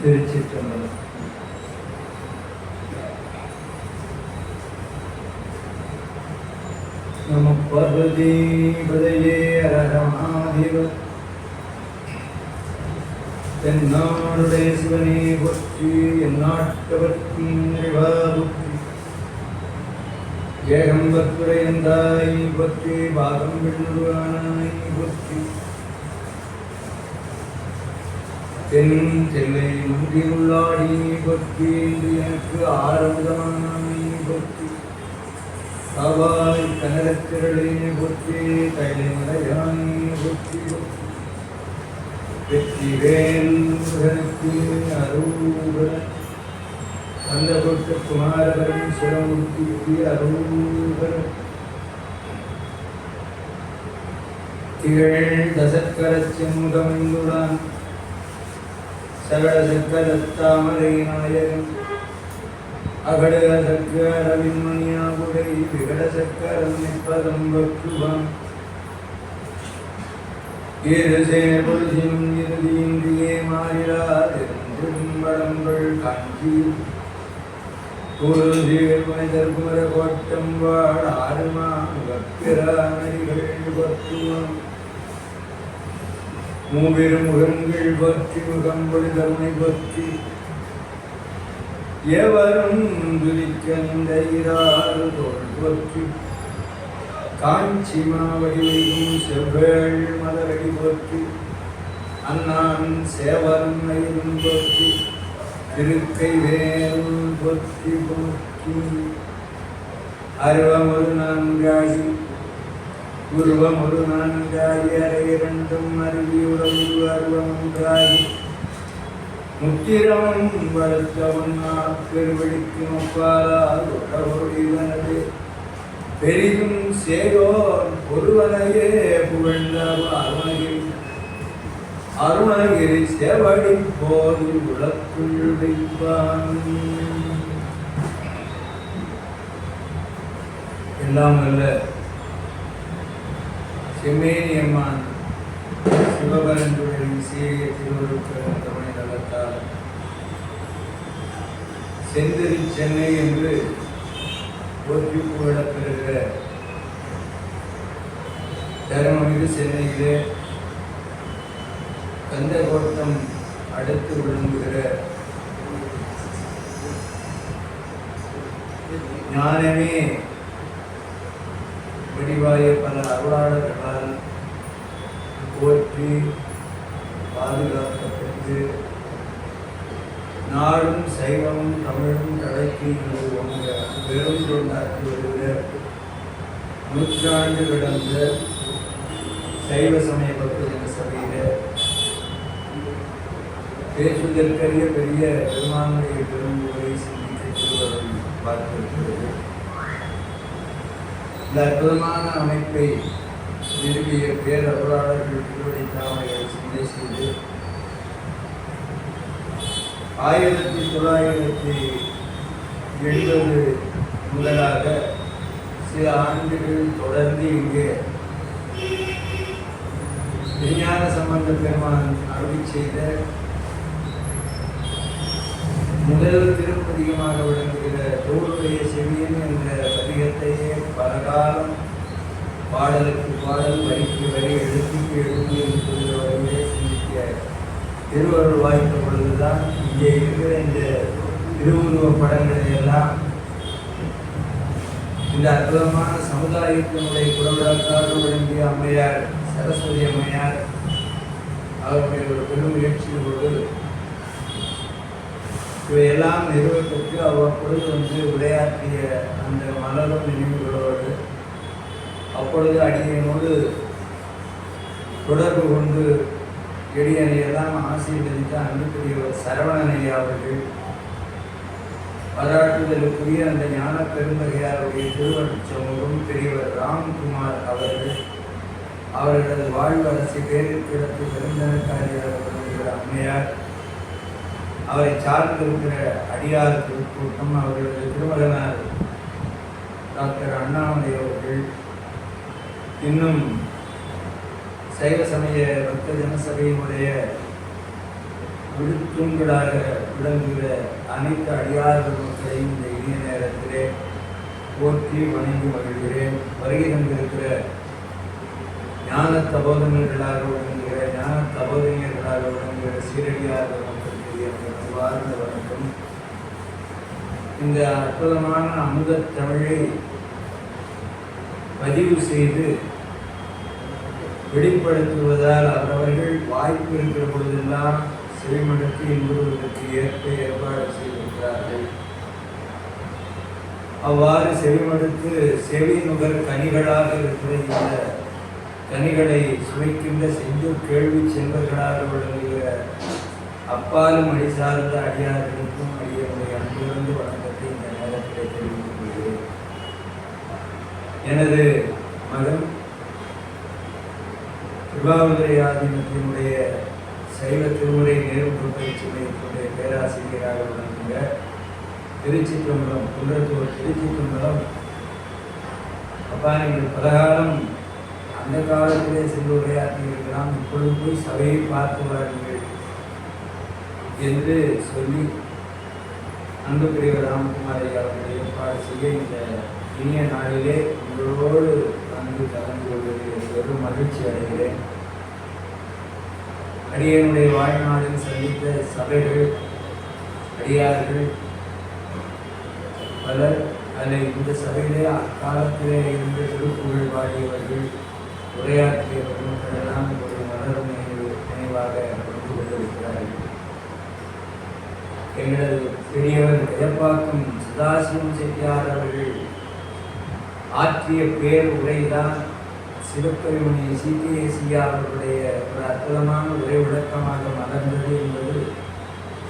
திருச்சிற்றம்பலம். நம பார்வதீபதையே ஹர மகாதேவ. தென்னாடுடைய சிவனே போற்றி, எந்நாட்டவர்க்கும் இறைவா போற்றி. ஏகம்பத்துரையந்தாய் போற்றி, பாகம் வெள்ளுருவானாய் போற்றி. தென் தெல்லை முந்தியுள்ளாடி போற்றி, எனக்கு ஆரம்பமானாய் போற்றி. காவாய் கனகத்திரளே போற்றி, கைலை மலையானே போற்றி போற்றி. வெற்றிவேல் முருகனுக்கு அருள்வரன், கந்தகொட்ட குமாரவரன் சிரமூர்த்திக்கு அருள்வரன். திகழ் தசக்கரச் செமுகமெங்குளான், சகல சக்கரத்தாமரை நாயகன். அகட சக்கரவின்மணியாகுடை, விகட சக்கரம் நிற்பதம் பற்றுவான். இரு சேர்பொழுதினும் இறுதியின்றியே மாறிடாதிருந்தும் வடங்கள் காஞ்சியில் குருதீர் மனிதர் குமர கோட்டம் வாழ் ஆறுமா முகப்பிராணிகள் பற்றுவான். மூவிரு முகங்கள் பற்றி முகம் பொழுதமை பற்றி, எவரும் துதிக்க நின்றாறு தோல் பற்றி. காஞ்சி மாவடிவையும் செவ்வேள் மலரடி போற்றி, அண்ணான் சேவரும் மயிலும் போற்றி. திருக்கை வேல் போற்றி போற்றி. அருவமொரு நான்காகி உருவமொரு நான்காகி, அரை இரண்டும் அருவியுடன் அருவமொன்றாகி. முத்திரமும் வளர்த்தவன் பெருவெளிக்கு ஒப்பாலால் உடவோடிவனது. பெரிதும் சேயோர் ஒருவனையே புகழ்ந்த அருணகிரி, அருணகிரி சேவடி போது உலக்குள் வைப்பான். எல்லாம் அல்ல செம்மேனியம்மான் சிவபரந்துடைய சீரிய திருவருட்கள் தமிழ் நலத்தால் செந்திரி சென்னை என்று போற்றி புகழப்பெறுகிற தருமமிகு சென்னையிலே கந்தகோட்டம் அடுத்து விளங்குகிற ஞானமே வடிவாய பல அருளாளர்களால் போற்றி பாதுகாக்கப்பட்டு நாடும் சைவமும் தமிழும் தடைக்கு பெரும் தொண்டாற்றி வருகிற நூற்றாண்டு கடந்த சைவ சமய பக்தஜன சபையில பேசுவதற்கரிய பெரிய பெருமானுடைய பெரும்புகளை சிந்திக்க திருவருள் பார்த்திருக்கிறது. இந்த அற்புதமான அமைப்பை நிறுவிய பேரருளாளர்கள் திருவடி தாமரைகளை சிந்தை செய்து 1970 முதலாக சில ஆண்டுகள் தொடர்ந்து இங்கே விஞ்ஞான சம்பந்த பெருமான் அருளி செய்த முதல் திருப்பதிகமாக விளங்குகிற தோளுடைய செவியன் என்ற பதிகத்தையே பல காலம் பாடலுக்கு பாடல், வரிக்கு வரி, எழுத்துக்கு எழுத்து என்று சொல்கிற வரையிலே சிந்திக்க திருவருள் வாய்த்த பொழுதுதான் இங்கே இருக்கிற இந்த திருவுருவ படங்களை எல்லாம் இந்த அற்புதமான சமுதாயத்தினுடைய குடவிளக்காக விளங்கிய அம்மையார் சரஸ்வதி அம்மையார் அவருடைய ஒரு பெரும் முயற்சியோடு இவையெல்லாம் நிறுவனத்திற்கு அவ்வப்பொழுது விளையாட்டிய அந்த மலரும் நினைவுகளோடு அப்பொழுது அடியனோடு தொடர்பு கொண்டு எடியனையெல்லாம் ஆசீர்வதித்த அன்புக்குரியவர் சரவணன் ஐயா அவர்கள், பாராட்டுதலுக்குரிய அந்த ஞான பெருந்தகையாருடைய திருவருட் சமூகம் பெரியவர் ராம்குமார் அவர்கள், அவர்களது வாழ்வு அரசு பேரிடத்து பெருந்தனக்காரியாக விளங்குகிற அம்மையார், அவரை சார்ந்திருக்கிற அடியார் திருக்கூட்டம், அவர்களது திருமகனார் டாக்டர் அண்ணாமலை அவர்கள், இன்னும் சைவ சமய பக்த ஜனசபையினுடைய விடுத்துங்களாக விளங்குகிற அனைத்து அடியார்கள் மக்களையும் இந்த இனிய நேரத்திலே போற்றி வணங்கி மகிழ்கிறேன். வருகை தந்திருக்கிற ஞான தபோதனர்களாக விளங்குகிற ஞான தபோதனியர்களாக விளங்குகிற சீரடியார்கள் மக்களுக்கு வாழ்ந்த வணக்கம். இந்த அற்புதமான அமுத தமிழை பதிவு செய்து வெளிப்படுத்துவதால் அவரவர்கள் வாய்ப்பு இருக்கிற பொழுதெல்லாம் செவிமடுத்து என்பதற்கு ஏற்ப ஏற்பாடு செய்திருக்கிறார்கள். அவ்வாறு செவிமடுத்து செவி நுகர் கனிகளாக இருக்கிற இந்த கனிகளை சுவைக்கின்ற செஞ்சூர் கேள்வி செல்வர்களாக விளங்குகிற அப்பாலும் அடி சார்ந்த அடியார்களுக்கும் அடியனுடைய அன்பிலிருந்து வணக்கத்தை இந்த நேரத்தில் தெரிவித்துக் கொள்கிறேன். எனது மகன் திருவாவூரை ஆதீனத்தினுடைய சைவ திருமுறை நேர்முக பயிற்சி மையத்தினுடைய பேராசிரியராக விளங்குகிற திருச்சிற்றம்பலம் குன்றத்தூர் திருச்சிற்றம்பலம், அப்பா நீங்கள் பலகாலம் அந்த காலத்திலே சென்று உரையாற்றியிருக்கலாம், இப்பொழுது போய் சபையை பார்த்து வாருங்கள் என்று சொல்லி அன்புக்குரியவர் ராமகுமார் ஐயா அவர்கள் ஏற்பாடு செய்ய இந்த இனிய நாளிலே உங்களோடு வந்து கலந்து கொள்வதில் வெறும் மகிழ்ச்சி அடைகிறேன். அடியனுடைய வாழ்நாளில் சந்தித்த சபைகள் அடியார்கள் பலர், அதில் இந்த சபையிலே அக்காலத்திலே இருந்த திருப்புகழ் பாடியவர்கள் உரையாற்றியவர்கள் எல்லாம் ஒரு மலரும் நினைவாக கொண்டு கொண்டிருக்கிறார்கள். எங்களது பெரியவர் எதப்பாக்கம் சதாசிவம் செட்டியார் அவர்கள் ஆற்றிய பேர் உரைதான் சிவக்கவிமணி சிகேசியா அவர்களுடைய ஒரு அற்புதமான உரை விளக்கமாக மலர்ந்தது என்பது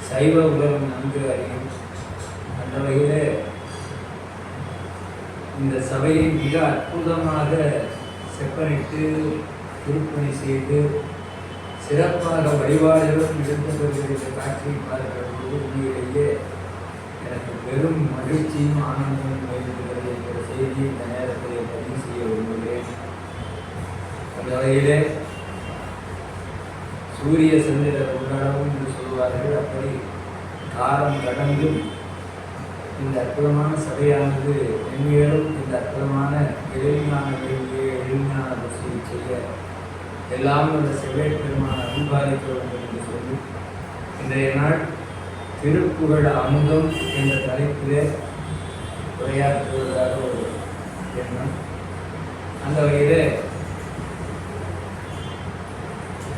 சைவ உலகம் நன்கு அறியும். அந்த வகையில் இந்த சபையை மிக அற்புதமாக செப்பனிட்டு திருப்பணி செய்து சிறப்பாக வழிபாடுகளும் இருந்த காட்சியை பார்க்கிற போது உண்மையிலேயே எனக்கு பெரும் மகிழ்ச்சியும் ஆனந்தமும் ஏற்படுகிறது என்கிற செய்தியை இந்த நேரத்தில் பதிவு செய்ய விரும்புகிறேன். அந்த வகையிலே சூரிய சந்திரர் உலகம் என்று சொல்வார்கள். அப்படி காலம் கடந்தும் இந்த அற்புதமான சபையானது மென்மேலும் இந்த அற்புதமான எளிமையான வேண்டிய எளிமையான வசதியை செய்ய எல்லாம் இந்த செவ்வாய் பெருமான அன்பாதிக்க வேண்டும் என்று சொல்லி இன்றைய நாள் திருப்புகழ் அமுதம் என்ற தலைப்பிலே உரையாற்றுவதாக ஒரு எண்ணம். அந்த வகையிலே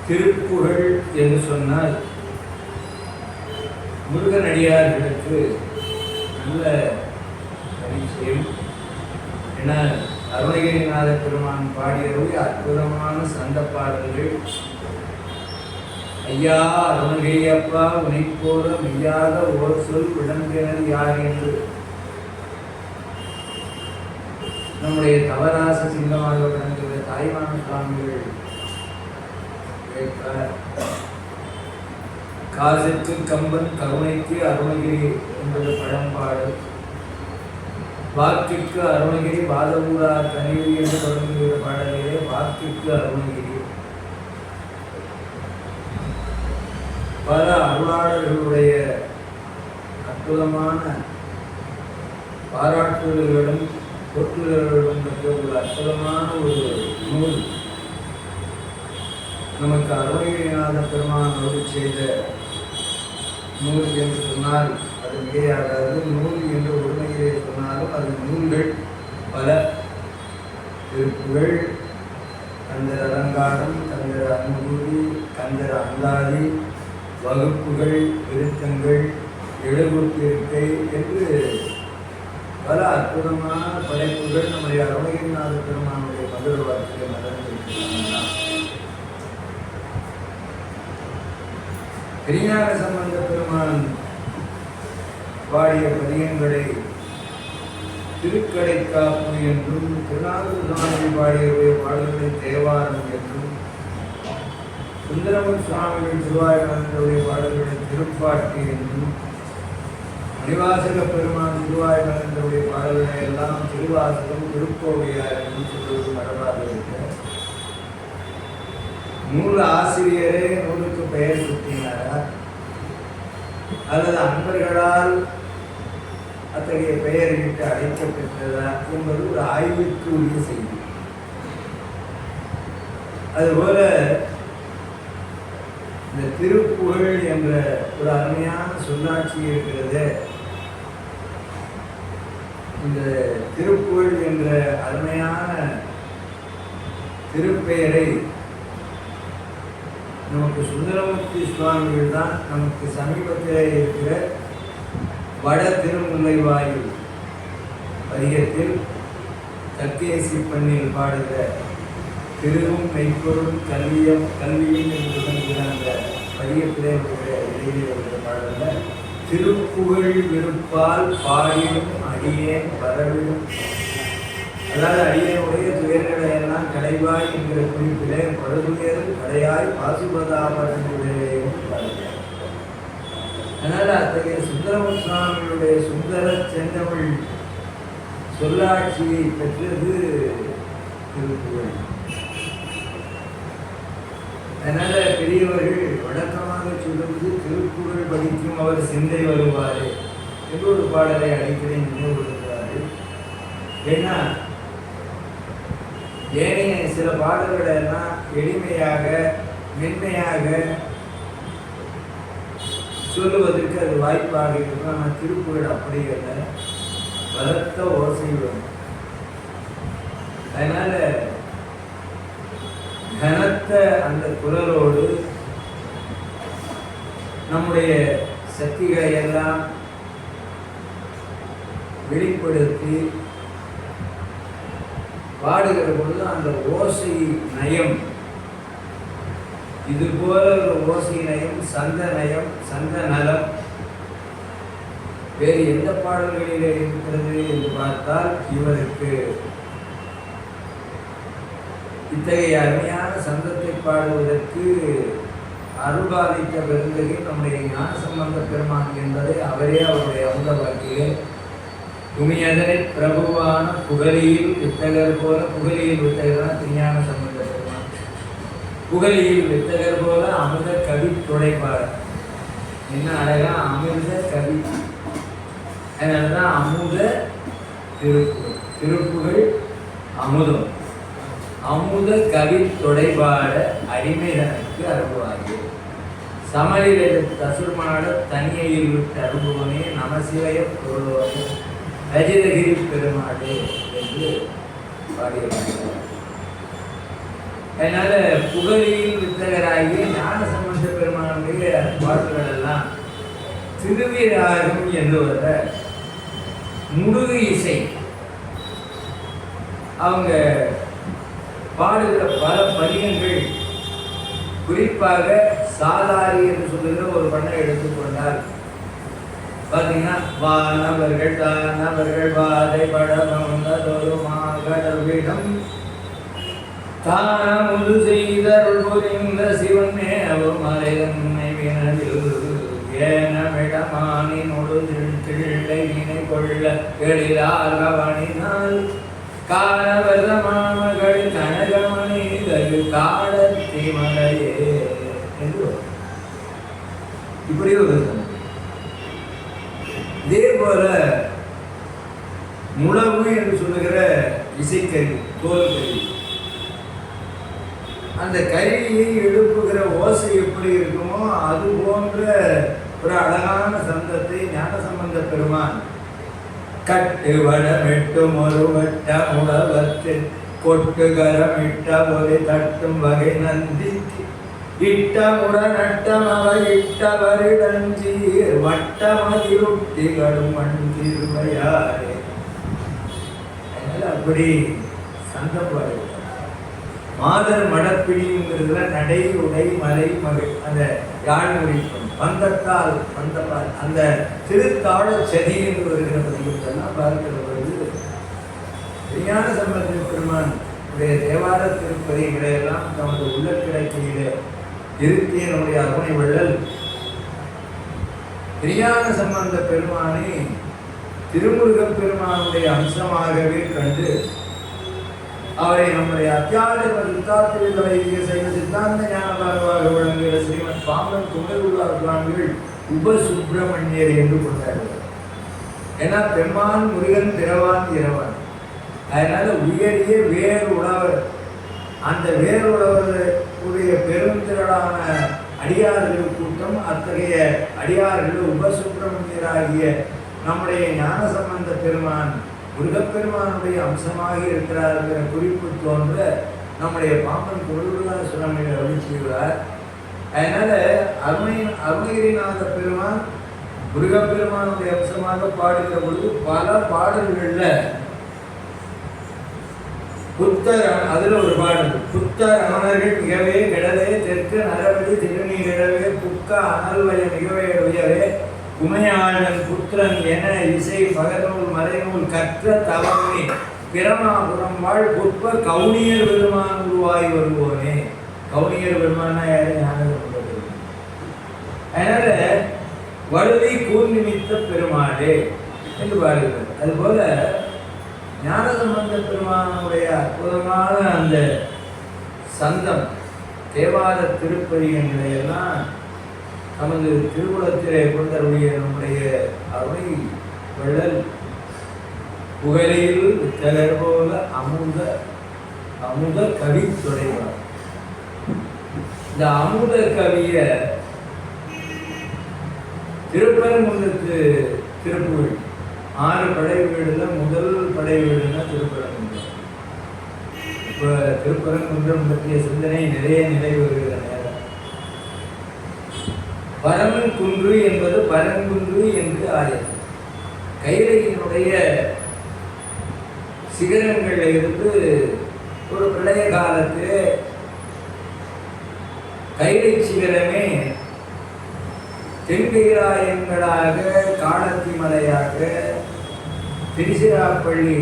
திருப்புகழ் என்று சொன்னால் முருகனடியார்களுக்கு நல்ல பரிச்சயம். ஏன்னா அருணகிரிநாத பெருமான் பாடியவை அற்புதமான சந்த பாடல்கள். ஐயா அருணகிரியப்பா உனைப்போல மெய்யாக ஓர் சொல் விளங்கினர் யார் என்று நம்முடைய தவராச சிங்கமாக விளங்குகிற தாய்மான சுவாமிகள் கேட்பார். காசுக்கு கம்பன் கருணைக்கு அருணகிரி என்பது பழம்பாடு. வாக்கிற்கு அருணகிரி வாதவூரா கனிவு என்று தொடங்குகிற பாடலிலே வாக்கிற்கு அருணகிரி. பல அருளாளர்களுடைய அற்புதமான பாராட்டுதல்களும் போற்றுதல்களும் பெற்ற ஒரு அற்புதமான ஒரு நூல் நமக்கு அருணகிரிநாத பெருமானோடு செய்த நூல் என்று சொன்னால் அது மிகையாகாது. நூல் என்று உண்மையிலே சொன்னாலும் அது நூல்கள் பல. திருப்புகழ், கந்தர் அலங்காரம், கந்தர் அனுபூதி, கந்தர் அந்தாதி, வகுப்புகள், விருத்தங்கள், எழுபுத்திருக்கை என்று பல அற்புதமான படைப்புகள் நம்முடைய அருணகிரிநாத பெருமானுடைய மதுர வார்த்தையை நடந்திருக்கிறார். திருஞான சம்பந்த பெருமான் பாடிய பதியங்களை திருக்கடைக்காப்பு என்றும், திருநாகூர் பாடியவுடைய பாடல்களை தேவாரம் என்றும், சுந்தரமன் சுவாமிகள் திருவாயுடைய பாடல்களை திருப்பாட்டு என்றும், மணிவாசக பெருமான் திருவாயுடைய பாடல்களை எல்லாம் திருவாசகம் திருக்கோவையார் என்றும் சொல்வது மரபாக இருக்க நூல் ஆசிரியரே நூலுக்கு பெயர் சுட்டினாரா? அல்லது அன்பர்களால் அத்தகைய பெயரிட்டு அழைக்கப்பெற்றதா என்பது ஒரு ஆய்வுக்கு உரிய செய்தி. அதுபோல இந்த திருப்புகழ் என்ற ஒரு அருமையான சொல்லாட்சி இருக்கிறது. இந்த திருப்புகழ் என்ற அருமையான திருப்பெயரை நமக்கு சுந்தரமூர்த்தி சுவாமிகள் தான் நமக்கு சமீபத்தில் இருக்கிற வட திருமுல்லைவாயில் பதிகத்தில் தக்கேசி பண்ணில் பாடுகிற திருவும் மெய்ப்பொருள் கல்வியும் என்று சொல்லுகிற அந்த பதிகத்திலே இருக்கிற இடையிலே இருக்கிற பாடலில் திருப்புகழ் விருப்பால் பாடியும் அடியேன் வரவிடும், அதாவது அடியனுடைய துயர்களை எல்லாம் கடைவாய் என்கிற குறிப்பிலே படுதுயர் கடையாய் பாசுபதாபரனுடையும் பாடுகிறார். அதனால் அத்தகைய சுந்தரமூர்த்தி சுவாமிகளுடைய சுந்தர செந்தமிழ் சொல்லாட்சியை பெற்றது திருப்புகழ். அதனால பெரியவர்கள் வழக்கமாக சொல்லுவது திருப்புகழ் படிக்கும் அவர் சிந்தை வருவார் என்று ஒரு பாடலை அடிக்கடி நினைவுபடுத்துவார்கள். ஏன்னா ஏனைய சில பாடல்களை எல்லாம் எளிமையாக மென்மையாக சொல்லுவதற்கு அது வாய்ப்பாக இருக்கும். ஆனால் திருப்புகழ் அப்படி அல்ல, பலத்த ஓசை வரும். அதனால கனத்த அந்த குரலோடு நம்முடைய சக்திகளை எல்லாம் வெளிப்படுத்தி பாடுகிற பொழுது அந்த ஓசை நயம், இது போல ஒரு ஓசை நயம், சந்த நயம், சந்த நலம் வேறு எந்த பாடல்களிலே இருக்கிறது என்று பார்த்தால் இவருக்கு இத்தகைய அருமையான சந்தத்தை பாடுவதற்கு அருள்பாலித்த பெருந்தகை நம்முடைய ஞான சம்பந்த பெருமான் என்பதை அவரே அவருடைய அமுத வாக்கிலே துமியதனை பிரபுவான புகழியில் வித்தகர் போல, புகழியில் வித்தகர் திருஞான சம்பந்த பெருமான், புகழியில் வித்தகர் போல அமுத கவி துடைப்பார். என்ன அழகா அமிர்த கவி, அதனால்தான் அமுத திருப்புகழ். திருப்புகழ் அமுதம், அமுத கவி தொடைபாட அடிமைதனுக்கு அருள்வாயே, சமநிலை தசுர்மாட தனியையில் விட்டு அருள்பவனே நமசிவய பொருள்வனே ரஜிதகிரி பெருமாளே என்று பாடியிருக்கிறார். அதனால புகழியில் வித்தகராகிய ஞான சம்பந்த பெருமானுடைய பாடல்கள் எல்லாம் திருவிராகம் என்று வர முடுகு இசை. அவங்க பாடுகிற பல பதிகங்கள், குறிப்பாக சாதாரி என்று சொல்லுகிற ஒரு பண்ணை எடுத்துக்கொண்டால் பார்த்தீங்கன்னா, வானவர்கள் தானவர்கள் வாதை படமொரு மாகடவிடம் தானமுது செய்தருள் புரிந்த சிவன் மேவும் மறைதன்மை வினவில் ஏனமிடமானினொடு திள்ளை வினை கொள்ள எழிலார் கவனினால் காணவர்த மாமகள் கனகமணி தகு காடத்தி மலையே என்று இப்படி ஒரு. இதே போல முழவு என்று சொல்லுகிற இசைக்கருவி, தோல் கருவி, அந்த கருவியை எழுப்புகிற ஓசை எப்படி இருக்குமோ அது போன்ற ஒரு அழகான சந்தத்தை ஞான சம்பந்த பெருமான் கட்டு வடமிட்டும் ஒரு வட்ட உழவத்து கொட்டுகரமிட்ட ஒரு தட்டும் வகை நந்தி இட்டமுடனட்டமவை இட்டவரிடஞ்சீர் வட்டமதிருட்டிகளும் மண்திருமையாரே. அப்படி சந்தப்பாடு மாதர் மடப்பிடிங்கிறதுல நடை உடை மலை மகள் அந்த யாழ்மொழிக்கும் பந்தத்தால் பந்தப்பால் அந்த திருத்தாழ செதி என்று வருகிற பதிவுகளெல்லாம் பார்க்கிற பொழுது விஞ்ஞான சம்பந்த பெருமான் உடைய தேவார திருப்பதிகளையெல்லாம் தமது உள்ள கிடக்கையிலே இருக்கிய நம்முடைய அருணை வள்ளல் விஞ்ஞான சம்பந்த பெருமானை திருமுருகப் பெருமானுடைய அம்சமாகவே கண்டு அவரை நம்முடைய அத்தியாவசிய சித்தார்த்த செய்த சித்தாந்த ஞானமாக விளங்குகிற ஸ்ரீமத் பாம்பன் குமரகுருவார் சுவாமிகள் உபசுப்பிரமணியர் என்று கொண்டாடுவார். ஏன்னா பெம்மான் முருகன் பிறவான் இரவான். அதனால உயரிய வேறு உழவர், அந்த வேறு உழவருடைய பெருந்திரளான அடியார்கள் கூட்டம், அத்தகைய அடியார்கள் உபசுப்பிரமணியராகிய நம்முடைய ஞானசம்பந்த பெருமான் முருகப்பெருமானுடைய அம்சமாக இருக்கிறார்கள் குறிப்பு தோன்ற நம்முடைய பாம்பன் பொருளாதார சுவாமியை அருளி செய்கிறார். அதனால அருணகிரிநாத பெருமான் முருகப்பெருமானுடைய அம்சமாக பாடுகிற பொழுது பல பாடல்களில் புத்தர், அதுல ஒரு பாடல், புத்தர் அமணர்கள் மிகவே கிடவே தெற்கு நரவடி திருநீரிடவே புக்க அனல்வய மிகவே உயவே உமையாளன் புத்திரன் என இசை பகநூல் மறைநூல் கற்ற தவமே பிரமாபுரம் வாழ் புற்ப கவுனியர் பெருமான் உருவாய் வருவோனே. கவுனியர் பெருமானா யாரு? ஞானசம்பந்தர். அதனால வழுதி கூர் நிமித்த பெருமாளே என்று பாடுகிறார். அதுபோல ஞானசம்பந்த பெருமானுடைய அற்புதமான அந்த சந்தம் தேவார திருப்பதிகங்களை எல்லாம் நமது திருக்குளத்திலே கொண்டருடைய நம்முடைய அருணை வள்ளல் புகழையில் வித்தகர் போல அமுத கவி துணைவார். இந்த அமுத கவிய திருப்பரங்குன்றத்து திருப்புகழ் 6 படை வீடுல முதல் படை வீடுன்னா திருப்பரங்குன்றம். இப்போ திருப்பரங்குன்றம் பற்றிய சிந்தனை நிறைய நிலை வருகிற நேரம். பரங்குன்று என்பது பரங்குன்று என்று ஆயது. கைலையினுடைய சிகரங்களில் இருந்து ஒரு பிரளய காலத்தில் கைலை சிகரமே தென்கைராயங்களாக, காலத்தி மலையாக, திருச்சிராப்பள்ளி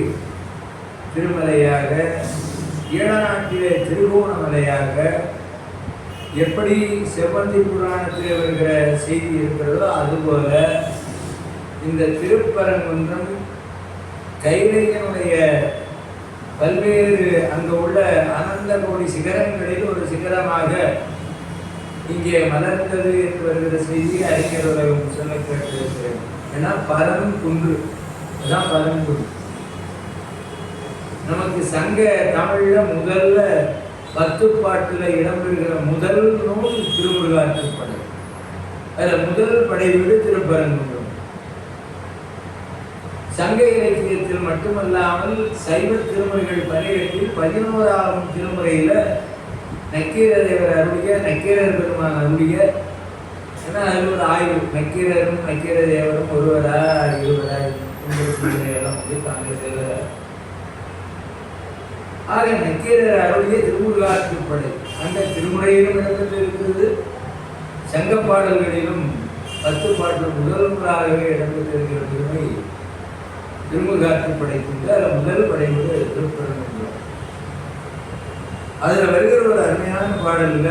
திருமலையாக, ஈழநாட்டிலே திருகோணமலையாக, எப்படி செவ்வந்தி புராணத்தில் வருகிற செய்தி இருக்கிறதோ அதுபோல இந்த திருப்பரங்குன்றம் கைலையினுடைய பல்வேறு அங்கு உள்ள அனந்த கோடி சிகரங்களில் ஒரு சிகரமாக இங்கே மலர்ந்தது என்று வருகிற செய்தி அறிஞர் உலகம் சொல்ல கேட்டிருக்கிறேன். ஏன்னா பரங்குன்று, அதுதான் பரங்குன்று. நமக்கு சங்க தமிழ்ல முதல்ல 10 பாட்டுல இடம்பெறுகிற முதல் நூல் திருமுருகாற்றுப்படை. அதில் முதல் படை வீடு திருப்பரங்குன்றம். சங்க இலக்கியத்தில் மட்டுமல்லாமல் சைவ திருமுறைகள் 18 11ஆம் திருமுறையில நக்கீரதேவர் அருளிய, நக்கீரர் பெருமான் அருளிய, ஏன்னா அது ஒரு ஆய்வு, நக்கீரரும் நக்கீரதேவரும் ஒருவரா இருவரா என்ற சூழ்நிலையெல்லாம் வந்து தாங்கள் செல்வர. ஆக நக்கீரர் அருளிய திருமுருகாற்றுப்படை அந்த திருமுறையிலும் இடம்பெற்று இருக்கிறது. சங்க பாடல்களிலும் 10 பாட்டு முதல் நூலாகவே இடம்பெற்றிருக்கிற பெருமை திருமுருகாற்றுப்படை கொண்டு அதில் முதல் படைவது திருப்பரங்குன்றம். அதில் வருகிற ஒரு அருமையான பாடல்ல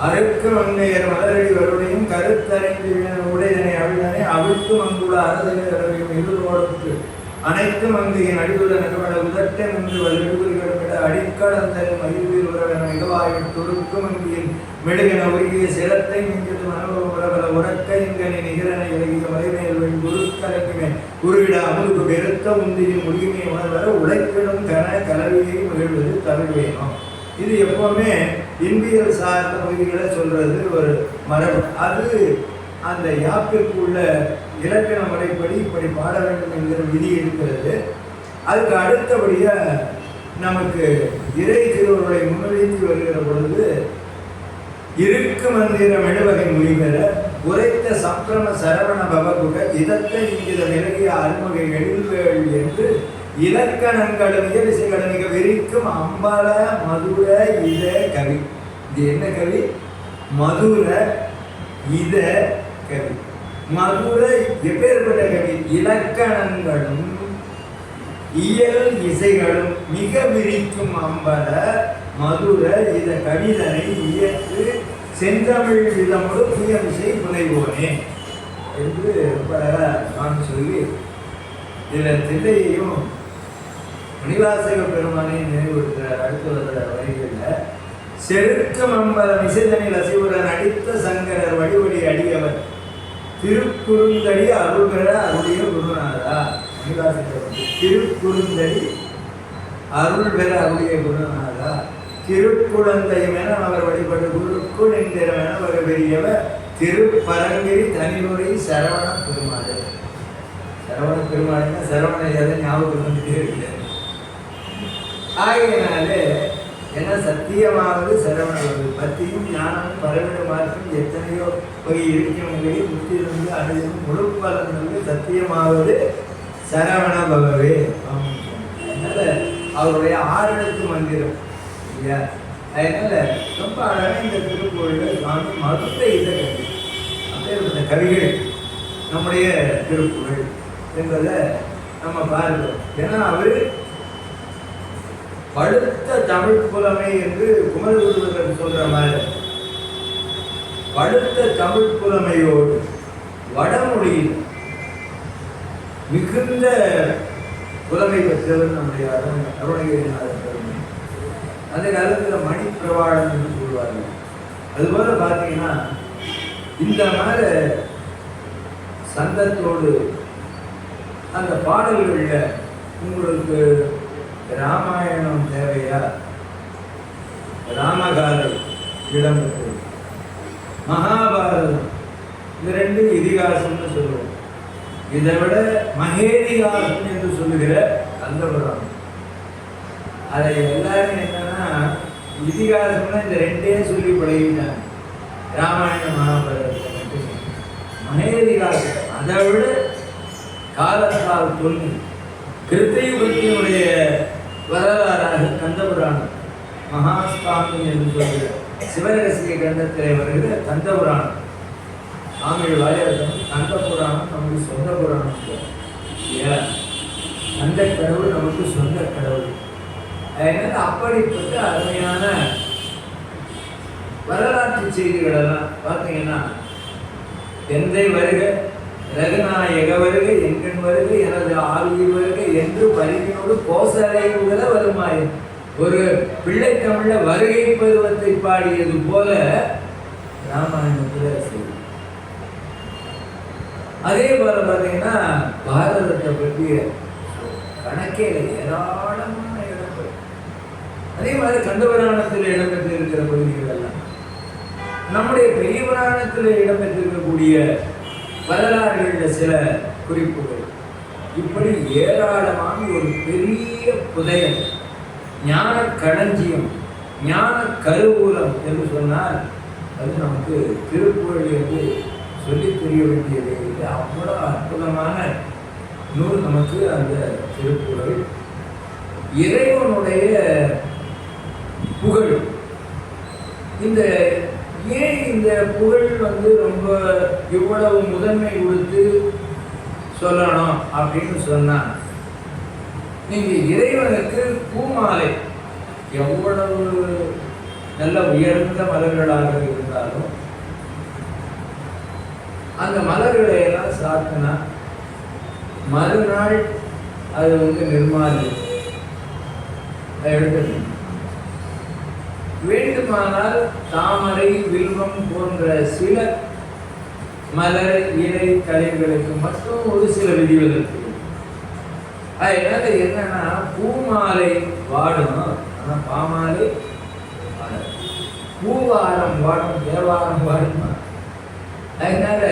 அறுக்கு மங்கையர் மலரடி வருடையும் கருத்தறிந்து உடையதனை அவிழனை அவிழ்த்து மங்குள்ள அரசனை வரவையும் எதிர்வோடத்து அனைத்து மங்கையின் அடிவுள்ள நகவட உதட்டை நின்று வல்லுறுகளிட அடிக்கடந்தல் மகிழ்வில் உறவன மிகவாயில் துடுக்கு மங்கியின் மெழுகன உருகிய சிரத்தை மிஞ்சது மனோக உறவல உறக்க இங்கனை நிகரனை விலகிய மலைமேல் குருக்கலங்குமே குருவிட அமுது பெருத்த உந்தியின் முடியுமே உணர்வர உழைப்பிடும் கன கலவியை மகிழ்வது தமிழ் வேணும். இது எப்பவுமே இந்தியல் சார்ந்த பகுதிகளை சொல்றது ஒரு மரபு. அது அந்த யாப்பிற்கு உள்ள இலக்கண முறைப்படி இப்படி பாட வேண்டும் என்கிற விதி இருக்கிறது. அதுக்கு அடுத்தபடியாக நமக்கு இறை திருவருளை முன்னிறுத்தி வருகிற பொழுது இருக்கு மந்திர மெழுவகை மொழிபெற உரைத்த சம்பிரம சரவண பவகுக இதத்த இங்கித விலகிய அருமகை எழில்வேள் என்று இலக்கணங்களும் இயலிசைகளும் மிக விரிக்கும் அம்பல மதுர இத கவி. இது என்ன கவி? மதுர இத கவி. மதுர எப்பேற்பட்ட கவி? இலக்கணங்களும் இயல் இசைகளும் மிக விரிக்கும் அம்பல மதுர இத கவிதனை இயற்று செந்தமிழ் விதமோடு புயமிசை புனைவோனே என்று ரொம்ப நான் சொல்லி இதில் தில்லையையும் மணிவாசக பெருமானையும் நினைவுறுத்துகிறார். அடுத்து வருகிற வரிகளில் செருக்கு மம்பலம் இசைதனில் அசைவுடன் அடித்த சங்கரர் வழிவழி அடியவர் திருக்குறுந்தடி அருள்பெற அருளிய குருநாதா. திருக்குறுந்தடி அருள்பெற அருளிய குருநாதா. திருக்குழந்தையும் என அவர் வழிபடு குருக்குள் என்கிறவன் அவர் பெரியவர் திருப்பரங்கிரி தனிமுறை சரவண பெருமாள். சரவண பெருமாள்னா சரவண எதை ஞாபகம் வந்துட்டே இருக்கு. ஆகையினாலே ஏன்னா சத்தியமாவது சரவணவது பத்தியும் ஞானமும் பரவிடமாற்றும் எத்தனையோ வகை இருக்கவங்களே முத்தியிலிருந்து அடையும் முழு பலன் சத்தியமாவது சரவண பகவே. அதனால அவருடைய 6 எழுத்து மந்திரம் இல்லையா. அதனால ரொம்ப அழகாக இந்த திருக்கோயிலில் சுவாமி மறுத்த இதை கண்டு அப்படியே கவிகள் நம்முடைய திருக்குறள் என்பதை நம்ம பார்க்கிறோம். ஏன்னா அவர் படுத்த தமிழ் புலமை என்று குமரகுருவர் சொல்ற மாதிரி படுத்த தமிழ் புலமையோடு வடமொழியில் மிகுந்த புலமை பெற்றவர் நம்முடைய அருணகிரிநாதர் பெருமை. அந்த காலத்தில் மணி பிரவாளம் என்று சொல்லுவார்கள். அதுபோல பார்த்தீங்கன்னா இந்த மாதிரி சந்தத்தோடு அந்த பாடல்களில் உங்களுக்கு ராமாயணம் தேவையா, ராமகாலை இடம்பெற்றது, மகாபாரதம் இந்த 2 இதிகாசம்னு சொல்லுவோம். இதை விட மகேதிகாசம் என்று சொல்லுகிற கந்தபுராணம். அதை எல்லாரும் என்னன்னா இதிகாசம்னா இந்த 2 சொல்லி பழகிட்டாங்க. ராமாயணம் மகாபாரதத்தை மட்டும். மகேதிகாசம் அதை விட காலத்தால் தொன்று கிருத்தயுகத்தினுடைய வரலாறாக கந்தபுராணம் மகாஸ்தாமி என்று சொல்கிற சிவரகசிய கண்டத்தில் வருகிற கந்தபுராணம். ஆமிழ் வாயரசம் கந்த புராணம் நமக்கு சொந்த புராணம் இல்லையா. அந்த கடவுள் நமக்கு சொந்த கடவுள். அதனால அப்படிப்பட்ட அருமையான வரலாற்று செய்திகளெல்லாம் பார்த்தீங்கன்னா எந்தை வருக ரகுநாயக வருக எங்கன் வருக எனது ஆளுயிர் வருக என்று பரிவினோடு கோசலை முதல வருமாயின் ஒரு பிள்ளை தமிழ வருகை பருவத்தை பாடியது போல ராமாயணத்தில் செய்தி. அதே போல பார்த்தீங்கன்னா பாரதத்தை பற்றிய கணக்கே ஏராளமான இடங்கள். அதே மாதிரி கந்தபுராணத்தில் இடம்பெற்றிருக்கிற பகுதிகள் எல்லாம் நம்முடைய பெரிய புராணத்தில் இடம்பெற்றிருக்கக்கூடிய வரலாறுகளில் சில குறிப்புகள். இப்படி ஏராளமான ஒரு பெரிய புதையல், ஞான களஞ்சியம், ஞான கருவூலம் என்று சொன்னால் அது நமக்கு திருக்குறள் என்று சொல்லி தெரிய வேண்டியது. அவ்வளோ அற்புதமான நூல் நமக்கு அந்த திருக்குறள். இறைவனுடைய புகழ். இந்த ஏன் இந்த புகழ் ரொம்ப இவ்வளவு முதன்மை கொடுத்து சொல்லணும் அப்படின்னு சொன்னா, நீங்க இறைவனுக்கு பூமாலை எவ்வளவு நல்ல உயர்ந்த மலர்களாக இருந்தாலும் அந்த மலர்களை எல்லாம் சாத்தினா மறுநாள் அது நிர்மாலி எடுத்து வேண்டுமானால் தாமரை வில்வம் போன்ற சில மலர் இலை கலைகளுக்கு மட்டும் ஒரு சில விதிகள் இருக்கு. அதனால என்னன்னா பூமாலை வாடும், ஆனா பாமாலை பூவாரம் வாடும், தேவாரம் வாடுமா. அதனால